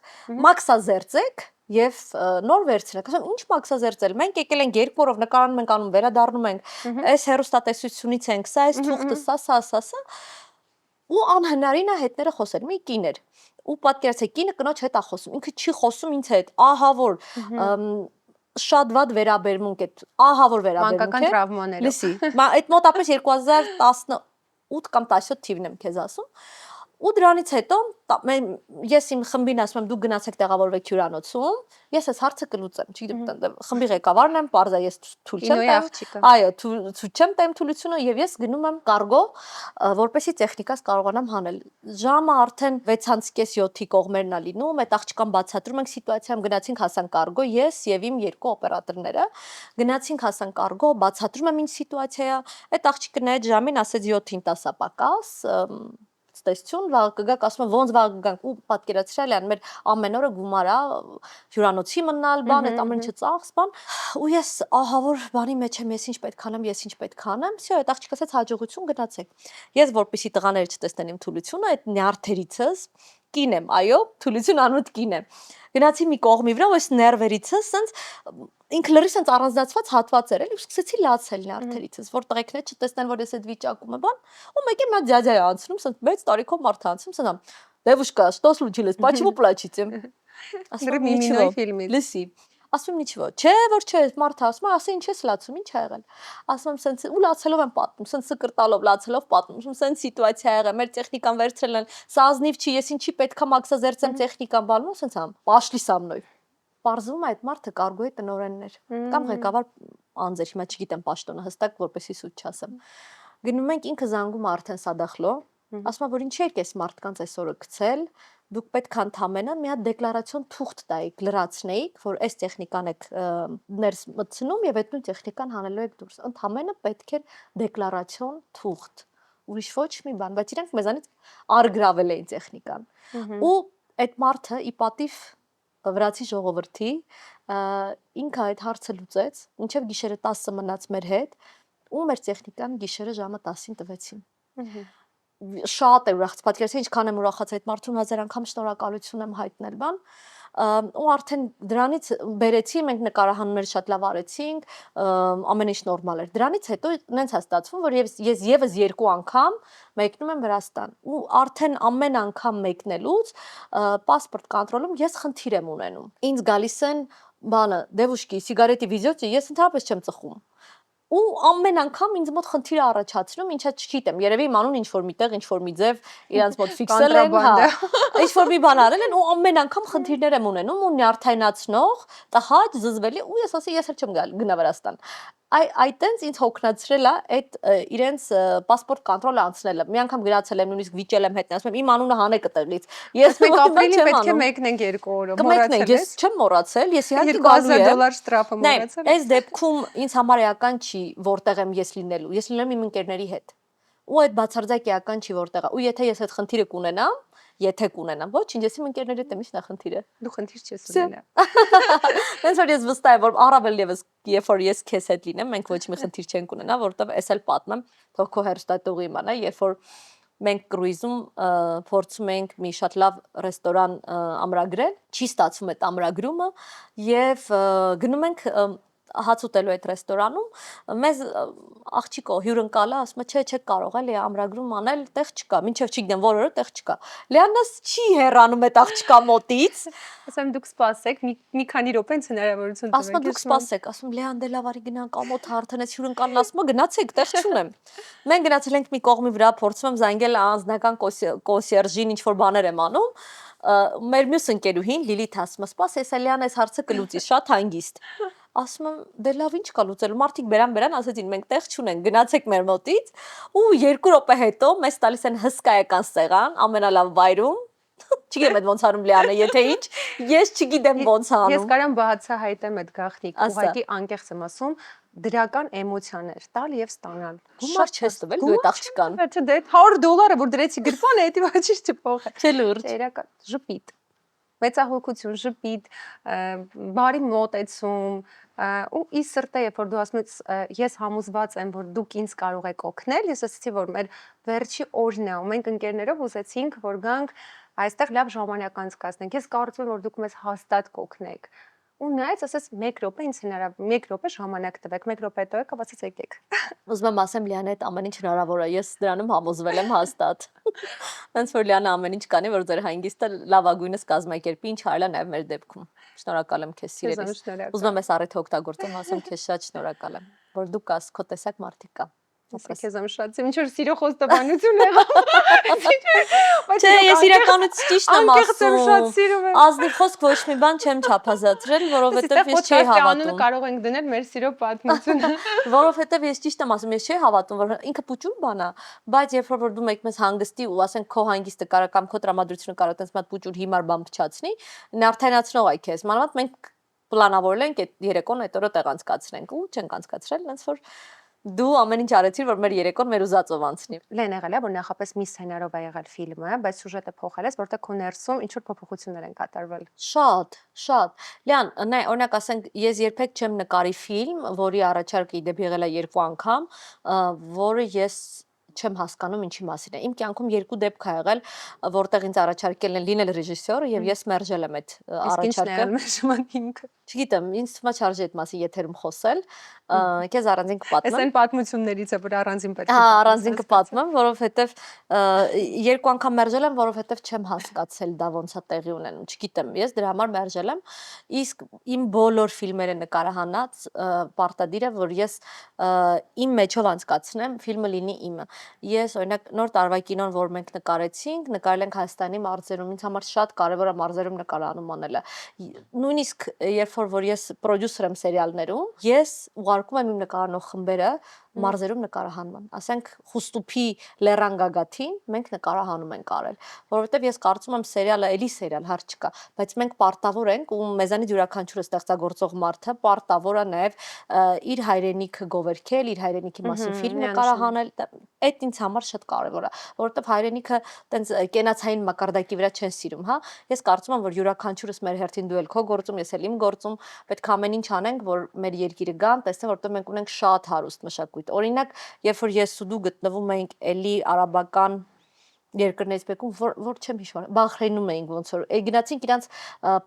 մաքսազերծեք եւ նոր վերցնեք։ Ասում ինչ մաքսազերծել։ Մենք եկել ենք 2 օրով նկարանում ենք անում, վերադառնում ենք, այս հերոստատեսությունից ենք, սա այս թուղթը, սա։ Ու անհնարին է հետները խոսել։ Մի կին էր։ Ու պատկերացեք, կինը կնոջ հետ է խոսում, ինքը չի խոսում ինձ հետ։ Ահա որ շատ վատ վերաբերմունք է, ահա որ վերաբերմունք է։ Մանկական տրավմաներով։ Լսի, այդ մոտապես 2018 կամ 17 թիվն եմ քեզ ասում։ Ու դրանից հետո ես իմ խմբին ասում եմ դուք գնացեք տեղավորվեք հյուրանոցում, ես այս հարցը կլուծեմ, չգիտեմ, խմբի ղեկավարն եմ, պարզա ես թույլ չեմ տամ։ Այո, թույլ չեմ տամ թույլությունը եւ ես գնում եմ կարգո, որպեսի տեխնիկաս կարողանամ հանել։ Ժամը արդեն 6:30-7-ի կողմերն է լինում, այդ աղջկան բացատրում ենք սիտուացիան, գնացինք հասան կարգո, ես եւ իմ 2 օպերատորները գնացինք հասան կարգո, բացատրում եմ ինչ սիտուացիա է, այդ աղջիկը այդ ժամին ասեց 7-ին 10-ա պակաս տեսություն վաղ կգաք, ասում եմ ոնց վաղ կգանք ու պատկերացրել են մեր ամեն օրը գումարա հյուրանոցի մնալ, բան, այդ ամեն ինչը ծախս, բան, ու ես ահա որ բանի մեջ եմ, ես ինչ պետք անեմ, ես ինչ պետք անեմ, всё, այդ աղջիկը ասեց հաջողություն գնացեք։ Ես որպեսի տղաները չտեսնեն իմ թուլությունը, այդ նյարդերիցս կին եմ, այո, թուլություն անուտ կին եմ։ Գնացի մի կողմի վրա, այս ներվերիցս սենց ինքը լրի սենց առանձնացված հատված էր, էլի, ու սկսեցի լացել նյարդերիցս, որ տղեկները չտեսնեն, որ ես այդ վիճակում եմ, բան, ու մեկը մի ձյաձա է անցնում, սենց մեծ տարիքով մարդ անցնում, սենց Девушка, что случилось? Почему плачете? Ասում Միմինոյի ֆիլմից։ Լսի։ Ասում նիչվո, չէ, որ չէ, մարդը ասում է, ասի ինչ ես լացում, ինչ ա եղել։ Ասում եմ, սենց ու լացելով եմ պատմում, սենց սկրտալով լացելով պատմում, սենց սիտուացիա ա եղել, մեր տեխնիկան վերցրել են, սա ազնիվ չի, ես ինչի պետքա մաքսազերծեմ տեխնիկան բանում, սենց ամ, պաշլի սա մնոյ։ Պարզվում է այդ մարդը կարգոյի տնօրենն էր կամ ղեկավար անձեր, հիմա չգիտեմ պաշտոնը հստակ, որպեսի սուտ չասեմ։ Գնում ենք ինքը զանգում է արդեն Սադախլո, ասում է, որ ինչի եք այս մարդկանց այսօրը գցել, դուք պետք է ընդամենը մի հատ դեկլարացիոն թուղթ տայիք, լրացնեիք, որ այս տեխնիկան եք ներս մտցնում եւ այդ նույն տեխնիկան հանելու եք դուրս։ Ընդամենը պետք է դեկլարացիոն թուղթ։ Ուրիշ ոչ մի բան, բայց իրենք մեզանից արգրավել էին տեխնիկան։ Ու այդ մարդը ի պատիվ վրացի ժողովրդի ինքը այդ հարցը լուծեց, մինչև գիշերը 10-ը մնաց մեր հետ, ու մեր տեխնիկան գիշերը ժամը 10-ին տվեցին։ Շատ է ուրախ, պատկերացրեք ինչքան եմ ուրախացել այդ մարդուն 1000 անգամ շնորհակալություն եմ հայտնել, բան, ու արդեն դրանից բերեցի, մենք նկարահանումներ շատ լավ արեցինք, ամեն ինչ նորմալ էր։ Դրանից հետո նենց է ստացվում, որ ես եւս 2 անգամ մեկնում եմ Վրաստան, ու արդեն ամեն անգամ մեկնելուց պասպորտ կոնտրոլում ես խնդիր եմ ունենում։ Ինձ գալիս են բանը, դևուշկի, սիգարետի վիզյոծը, ես ընդհանրապես չեմ ծխում։ Ու ամեն անգամ ինձ մոտ խնդիր առաջացնում, ինչա չգիտեմ, երևի իմանուն ինչ որ միտեղ, ինչ որ մի ձև իրանց մոտ ֆիքսել են, հա, ինչ որ մի բան արել են ու ամեն անգամ խնդիրներ եմ ունենում ու նյարդայնացնող, տհաճ, զզվելի ու ես ասի ես էլ չեմ գնա Վրաստան։ Այտենց ինձ հոգնածրել է այդ իրենց պասպորտ կոնտրոլը անցնելը։ Մի անգամ գրացել եմ, նույնիսկ վիճել եմ հետն, ասում եմ իմ անունը հանեք այդտեղից։ Ես մեկ ապրիլի պետք է մեկնենք 2 օրը, մոռացել ես։ Ես չեմ մոռացել, ես իհարկե գալու եմ։ $2000 շտրաֆը մոռացել։ Այս դեպքում ինձ համար էական չի, որտեղ եմ ես լինելու։ Ես լինեմ իմ ընկերների հետ։ Ու այդ բացարձակ էական չի որտեղ է։ Ու եթե ես այդ խնդիրը կունենամ, եթե կունենամ, ոչինչ, ես իմ ընկերների հետ եմ, ի՞նչն է խնդիրը։ Դու խնդիր չես ունենա։ Հենց որ ես վստահ եմ, որ առավել եւս, երբ որ ես քեզ հետ լինեմ, մենք ոչ մի խնդիր չենք ունենա, որովհետեւ էս էլ պատմեմ, թող քո հերոստատուղը իմանա, երբ որ մենք կրուիզում փորձում ենք մի շատ լավ ռեստորան ամրագրել, չի ստացվում այդ ամրագրումը եւ գնում ենք հաց ուտելու այդ ռեստորանում մեզ աղջիկը հյուրընկալը ասում է չէ չեք կարող էլի ամրագրում անել տեղ չկա մինչև չգիտեմ որ օրը տեղ չկա Լիաննաս չի հեռանում այդ աղջկա մոտից ասում դուք սպասեք մի քանի րոպե հնարավորություն տվեք ասում դուք սպասեք ասում Լեան դե լավ արի գնանք ամոթ արդեն այս հյուրընկալն ասում է գնացեք տեղ չունեմ մենք գնացել ենք մի կողմի վրա փորձում եմ զանգել անձնական կոնսիերժին ինչ որ բաներ եմ անում մեր մյուս ընկերուհին Լիլիթ ասում է սպասես Լիան այս հարցը կլուծի շատ հանգիստ ասում եմ դե լավ ինչ կա լուծելու մարդիկ բերան ասեցին մենք տեղ չունենք գնացեք մեր մոտից ու 2 րոպե հետո մեզ տալիս են հսկայական սեղան ամենալավ վայրում Չգիտեմ այդ ոնց անում Լիանը, եթե ինչ, ես չգիտեմ ոնց Ես անում։ կարամ բացահայտեմ այդ գաղտնիք, Ասա։ ուղղակի անկեղծ եմ ասում, դրական էմոցիաներ տալ եւ ստանալ։ Գումար չես տվել դու այդ աղջկան։ Վերջը դե $100, որ դրեցի գրպանը, դա ոչինչ չփոխ է։ Չէ լուրջ։ Տերական ժպիտ։ Մեծահոգություն, ժպիտ, բարի մոտեցում, ու ի սրտե, երբ որ դու ասում ես ես համոզված եմ, որ դուք ինձ կարող եք օգնել, ես ասացի, որ մեր վերջի օրն է, ու մենք ընկերներով ուզեցինք, որ գանք այստեղ լավ ժամանակ անցկացնենք։ Ես կարծում եմ, որ դուք մեզ հաստատ կօգնեք։ Ու նայեց, ասես 1 րոպե ինձ հնարավոր 1 րոպե ժամանակ տվեք, 1 րոպե հետո եկավ, ասեց եկեք։ Ուզում եմ ասեմ Լիանը այդ ամեն ինչ հնարավոր է, ես դրանում համոզվել եմ հաստատ։ Ոնց որ Լիանը ամեն ինչ կանի, որ ձեր հանգիստը լավագույնս կազմակերպի, ինչ արել է նաև մեր դեպքում։ Շնորհակալ եմ քեզ սիրելիս։ Ուզում եմ այս առիթը օգտագործեմ, ասեմ քեզ շատ շնորհակալ եմ, որ դու կաս, քո տեսակ մարդիկ կա։ Քեզ եմ շատ, ինչ որ սիրո խոստովանություն եղավ։ Չէ, ես իրականից ճիշտ եմ ասում։ Շատ ասում։ սիրում եմ։ Ազնիվ խոսք ոչ մի բան չեմ չափազացրել, որովհետև ես չէի Անունը հավատում։ կարող ենք դնել մեր սիրո պատմությունը։ Որովհետև ես ճիշտ եմ ասում, ես չէի հավատում, որ ինքը փուճուն բան է, բայց երբ որ դու մեկ մեզ հանգստի ու ասենք քո հանգիստը կարող կամ քո տրամադրությունը կարող տես մատ փուճուր հիմար բան փչացնի, նյարդայնացնող է քեզ։ Մանավանդ մենք պլանավորել ենք այդ երեկոն այդ օրը տեղ անցկացնենք ու չենք անցկացրել, ոնց որ դու ամեն ինչ արեցիր, որ մեր երեկոն մեր ուզածով անցնի։ Լեն եղել է, որ նախապես մի սցենարով է եղել ֆիլմը, բայց սյուժետը փոխել ես, որտեղ քո ներսում ինչ որ փոփոխություններ են կատարվել։ Շատ, շատ։ Լյան, օրինակ ասենք, ես երբեք չեմ նկարի ֆիլմ, որի առաջարկը իդեպ եղել է 2 անգամ, որը ես չեմ հասկանում ինչի մասին է։ Իմ կյանքում 2 դեպք ա եղել, որտեղ ինձ առաջարկել են լինել ռեժիսոր եւ ես մերժել եմ այդ առաջարկը։ Իսկ ինչն է եղել ինքը։ Չգիտեմ, ինձ թվում է չարժե այդ մասին եթերում խոսել։ Քեզ առանձին կպատմեմ։ Այս այն պատմություններից է, որ առանձին պետք է։ Հա, առանձին կպատմեմ, որովհետև 2 անգամ մերժել եմ, որովհետև չեմ հասկացել դա ոնց է տեղի ունենում։ Չգիտեմ, ես դրա համար մերժել եմ։ Իսկ իմ բոլոր ֆիլմերը նկարահանած պարտադիր է, որ ես իմ մեջով անցկացնեմ, ֆիլմը լինի իմը։ Ես օրինակ նոր տարվա կինոն, որ մենք նկարեցինք, նկարել ենք Հայաստանի մարզերում, ինձ համար շատ կարևոր է մարզերում նկարահանում անելը։ Նույնիսկ երբ որ ես պրոդյուսեր եմ սերիալներում, ես ուղարկում եմ իմ նկարանող խմբերը մարզերում նկարահանման։ Ասենք Խուստուփի Լեռան Գագաթին մենք նկարահանում ենք արել, որովհետև ես կարծում եմ սերիալը էլի սերիալ հարց չկա, բայց մենք պարտավոր ենք ու մեզանից յուրաքանչյուրը ստեղծագործող մարդը պարտավոր է նաև իր հայրենիքը գովերքել, իր հայրենիքի մասին ֆիլմ նկարահանել։ Այդ ինձ համար շատ կարևոր է, որովհետև հայրենիքը տենց կենացային մակարդակի վրա չեն սիրում, հա։ Ես կարծում եմ, որ յուրաքանչյուրս մեր հերթին դու էլ քո գործում, ես էլ իմ գործում պետք է ամեն ինչ անենք, որ մեր երկիրը գան, տեսնեն, որտեղ մենք ունենք շատ հարուստ մշակույթ։ Օրինակ, երբ որ ես ու դու գտնվում էինք էլի արաբական երկրներից մեկում, որ չեմ հիշում, Բախրեյնում էինք ոնց որ գնացինք իրանց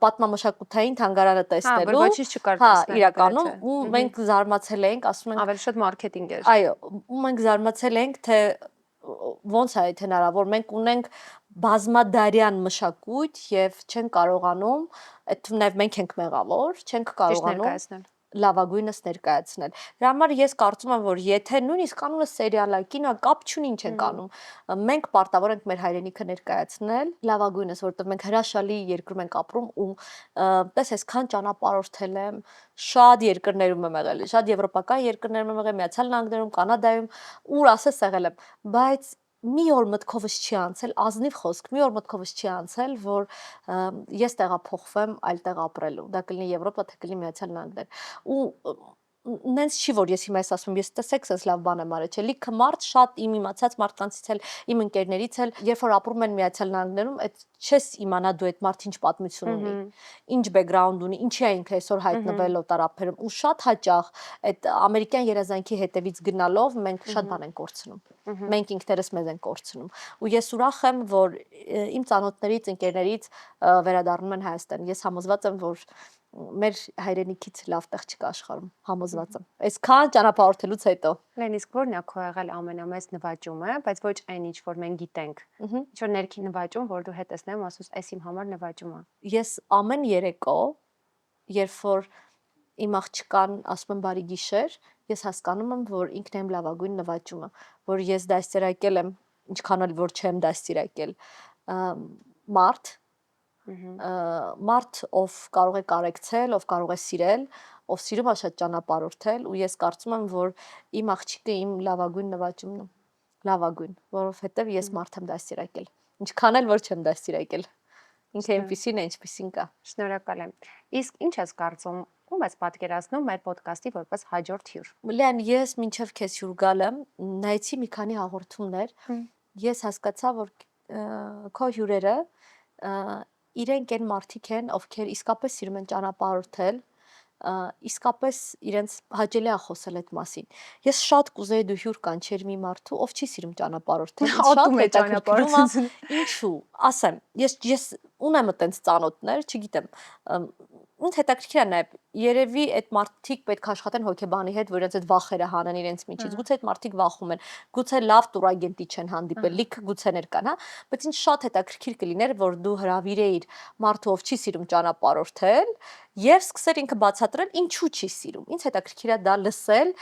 պատմամշակութային թանգարանը տեսնելու։ Հա, ոչինչ չկար տեսնել։ Հա, տեսնել, իրականում ու մենք զարմացել էինք, ասում ենք ավելի շատ մարքեթինգ էր։ Այո, ու մենք զարմացել ենք, թե ոնց է այդ հնարավոր։ Մենք ունենք բազմադարյան մշակույթ եւ չեն կարողանում, այդ նաև մենք ենք մեղավոր, չենք կարողանում լավագույնս ներկայացնել։ Դրա համար ես կարծում եմ, որ եթե նույնիսկ կանոնը սերիալ է, կինո, կապ չունի ինչ ենք անում, մենք պարտավոր ենք մեր հայրենիքը ներկայացնել լավագույնս, որովհետև մենք հրաշալի երկրում ենք ապրում ու տես այսքան ճանապարհորդել եմ, շատ երկրներում եմ եղել, շատ եվրոպական երկրներում եմ եղել, Միացյալ Նահանգներում, Կանադայում, ուր ասես եղել եմ, բայց մի օր մտքովս չի անցել, ազնիվ խոսք, մի օր մտքովս չի անցել, որ ես տեղափոխվեմ այլ տեղ ապրելու։ Դա կլինի Եվրոպա, թե կլինի Միացյալ Նահանգներ։ Ու նենց չի, որ ես հիմա ես ասում, ես տեսեք, sense լավ բան եմ արել, չէ՞, լիքը մարդ, շատ իմ իմացած մարդկանցից էլ, իմ ընկերներից էլ, երբ որ ապրում են Միացյալ Նահանգներում, այդ չես իմանա դու այդ մարդը ինչ պատմություն ունի, ինչ բեքգրաունդ ունի, ինչի է ինքը այսօր հայտնվել օտարափերում, ու շատ հաճախ այդ ամերիկյան երազանքի հետևից գնալով մենք շատ բան ենք կորցնում։ Մենք ինքներս մեզ ենք կորցնում։ Ու ես ուրախ եմ, որ իմ ծանոթներից, ընկերներից վերադառնում են Հայաստան։ Ես համոզված եմ, որ մեր հայրենիքից լավ տեղ չկա աշխարհում, համոզված եմ։ Այսքան ճանապարհորդելուց հետո։ Լեն, իսկ ո՞րն է քո եղել ամենամեծ նվաճումը, բայց ոչ այն ինչ որ մենք գիտենք։ Ինչ որ ներքին նվաճում, որ դու հետ տեսնեմ, ասես, այս իմ համար նվաճում է։ Ես ամեն երեկո, երբ որ իմ աղջկան ասում եմ բարի գիշեր, ես հասկանում եմ, որ ինքն է իմ լավագույն նվաճումը, որ ես դաստիարակել եմ, ինչքան էլ որ չեմ դաստիարակել, մարդ, ով կարող է կարեկցել, ով կարող է սիրել, ով սիրում է շատ ճանապարհորդել ու ես կարծում եմ, որ իմ աղջիկը իմ լավագույն նվաճումն է, լավագույն, որովհետև ես մարդ եմ դաստիարակել, ինչքան էլ որ չեմ դաստիարակել։ Ինքը այնպեսին է, ինչպեսին կա։ Շնորհակալ եմ։ Իսկ ինչ ես կարծում, ում ես պատկերացնում մեր ոդկասթի որպես հաջորդ հյուր։ Լիան, ես մինչև քեզ հյուր գալը նայեցի մի քանի հաղորդումներ, ես հասկացա, որ քո հյուրերը իրենք այն մարդիկ են, ովքեր իսկապես սիրում են ճանապարհորդել, իսկապես իրենց հաճելի է խոսել այդ մասին։ Ես շատ կուզեի դու հյուր կանչեր մի մարդու, ով չի սիրում ճանապարհորդել, Ատում է ճանապարհորդությունը։ Ինչու, ասեմ, ես ունեմ այտենց ծանոթներ, չգիտեմ, ինձ հետաքրքիր է նաև երևի այդ մարդիկ պետք է աշխատեն հոգեբանի հետ, որ իրենց այդ վախերը հանեն իրենց միջից։ Գուցե այդ մարդիկ վախում են, գուցե լավ տուրագենտի չեն հանդիպել, լիքը գուցեներ կան, հա, բայց ինձ շատ հետաքրքիր կլիներ, որ դու հրավիրեիր մարդու, ով չի սիրում ճանապարհորդել, եւ սկսեր ինքը բացատրել ինչու չի սիրում։ Ինձ հետաքրքիր է դա լսել,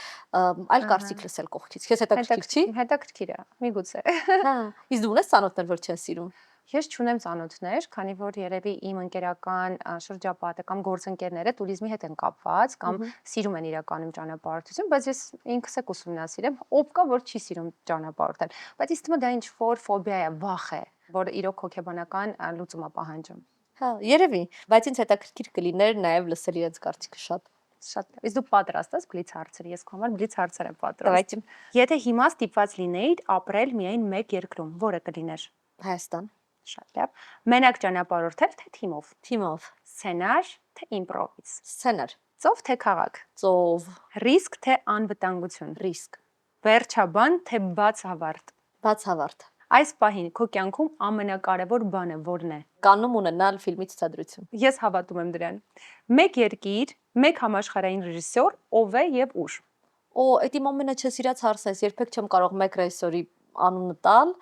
այլ կարծիք լսել կողքից։ Քեզ հետաքրքիր չի։ Հետաքրքիր է, միգուցե։ Հա, իսկ դու ունես ծանոթներ, որ չեն սիրում։ Ես չունեմ ծանոթներ, քանի որ երևի իմ ընկերական շրջապատը կամ գործընկերները туриզմի հետ են կապված կամ սիրում են իրականում ճանապարհորդություն, բայց ես ինքս էլ ուսումնասիրեմ, ով կա, որ չի սիրում ճանապարհորդել, բայց ինձ թվում է դա ինչ որ ֆոբիա է, վախ է, որը իրոք հոգեբանական լուծում է պահանջում։ Հա, երևի, բայց ինձ հետաքրքիր կլիներ նաև լսել իրենց կարծիքը շատ։ Շատ լավ։ Իսկ դու պատրաստ ես բլից հարցերի, ես քո համար բլից հարցեր եմ պատրաստ։ Եթե հիմա ստիպված լինեիր ապրել միայն մեկ երկրում, որը կլիներ։ Հայաստան։ Շատ լավ։ Մենակ ճանապարհորդել թե թիմով։ Թիմով։ Սցենար թե իմպրովիզ։ Սցենար։ Ծով թե քաղաք։ Ծով։ Ռիսկ թե անվտանգություն։ Ռիսկ։ Վերջաբան թե բաց հավարտ։ Բաց հավարտ։ Այս պահին քո կյանքում ամենակարևոր բանը որն է։ Կաննում ունենալ ֆիլմի ցուցադրություն։ Ես հավատում եմ դրան։ Մեկ երկիր, մեկ համաշխարհային ռեժիսոր, ով է եւ ուր։ Այդ իմ ամենաչեսիրած հարցն է, երբեք չեմ կարող մեկ ռեժիսորի անունը տալ,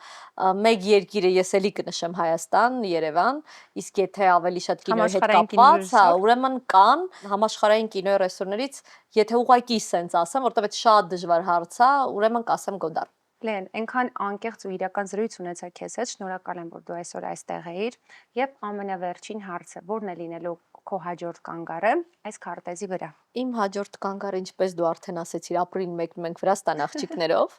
մեկ երկիրը ես էլի կնշեմ Հայաստան, Երևան, իսկ եթե ավելի շատ կինոյի հետ կապված, հա, ուրեմն կան համաշխարհային կինոյի ռեժիսորներից, եթե ուղղակի սենց ասեմ, որտեղ այդ շատ դժվար հարց է, ուրեմն կասեմ Գոդար։ Լեն, այնքան անկեղծ ու իրական զրույց ունեցա քեզ հետ, շնորհակալ եմ, որ դու այսօր այստեղ էիր, եւ ամենավերջին հարցը, որն է լինելու քո հաջորդ կանգառը այս քարտեզի վրա։ Իմ հաջորդ կանգառը, ինչպես դու արդեն ասեցիր, ապրիլին 1-ին մենք Վրաստան աղջիկներով,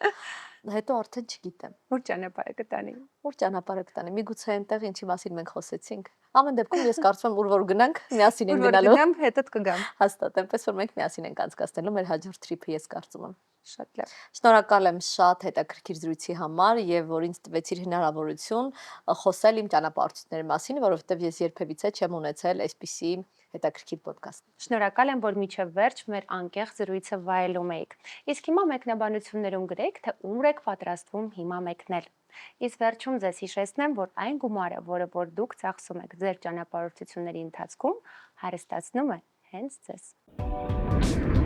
հետո արդեն չգիտեմ։ Ուր ճանապարհը կտանի։ Ուր ճանապարհը կտանի։ Միգուցե այնտեղ ինչի մասին մենք խոսեցինք։ Ամեն դեպքում ես կարծում եմ, ուր որ գնանք, միասին ենք գնալու։ Գնամ, հետդ կգամ։ Հաստատ, այնպես որ մենք միասին ենք անցկացնելու մեր հաջորդ թրիփը, ես կարծում եմ։ Շատ լավ։ Շնորհակալ եմ շատ հետաքրքիր զրույցի համար եւ որ ինձ տվեցիր հնարավորություն խոսել իմ ճանապարհորդությունների մասին, որովհետեւ ես երբևիցե չեմ ունեցել այսպիսի հետաքրքիր ոդկաստ։ Շնորհակալ եմ, որ միջև վերջ մեր անկեղծ զրույցը վայելում եք։ Իսկ հիմա մեկնաբանություններում գրեք, թե ում եք պատրաստվում հիմա մեկնել։ Իսկ վերջում ձեզ հիշեցնեմ, որ այն գումարը, որը որ դուք ծախսում եք ձեր ճանապարհորդությունների ընթացքում, հարստացնում է հենց ձեզ։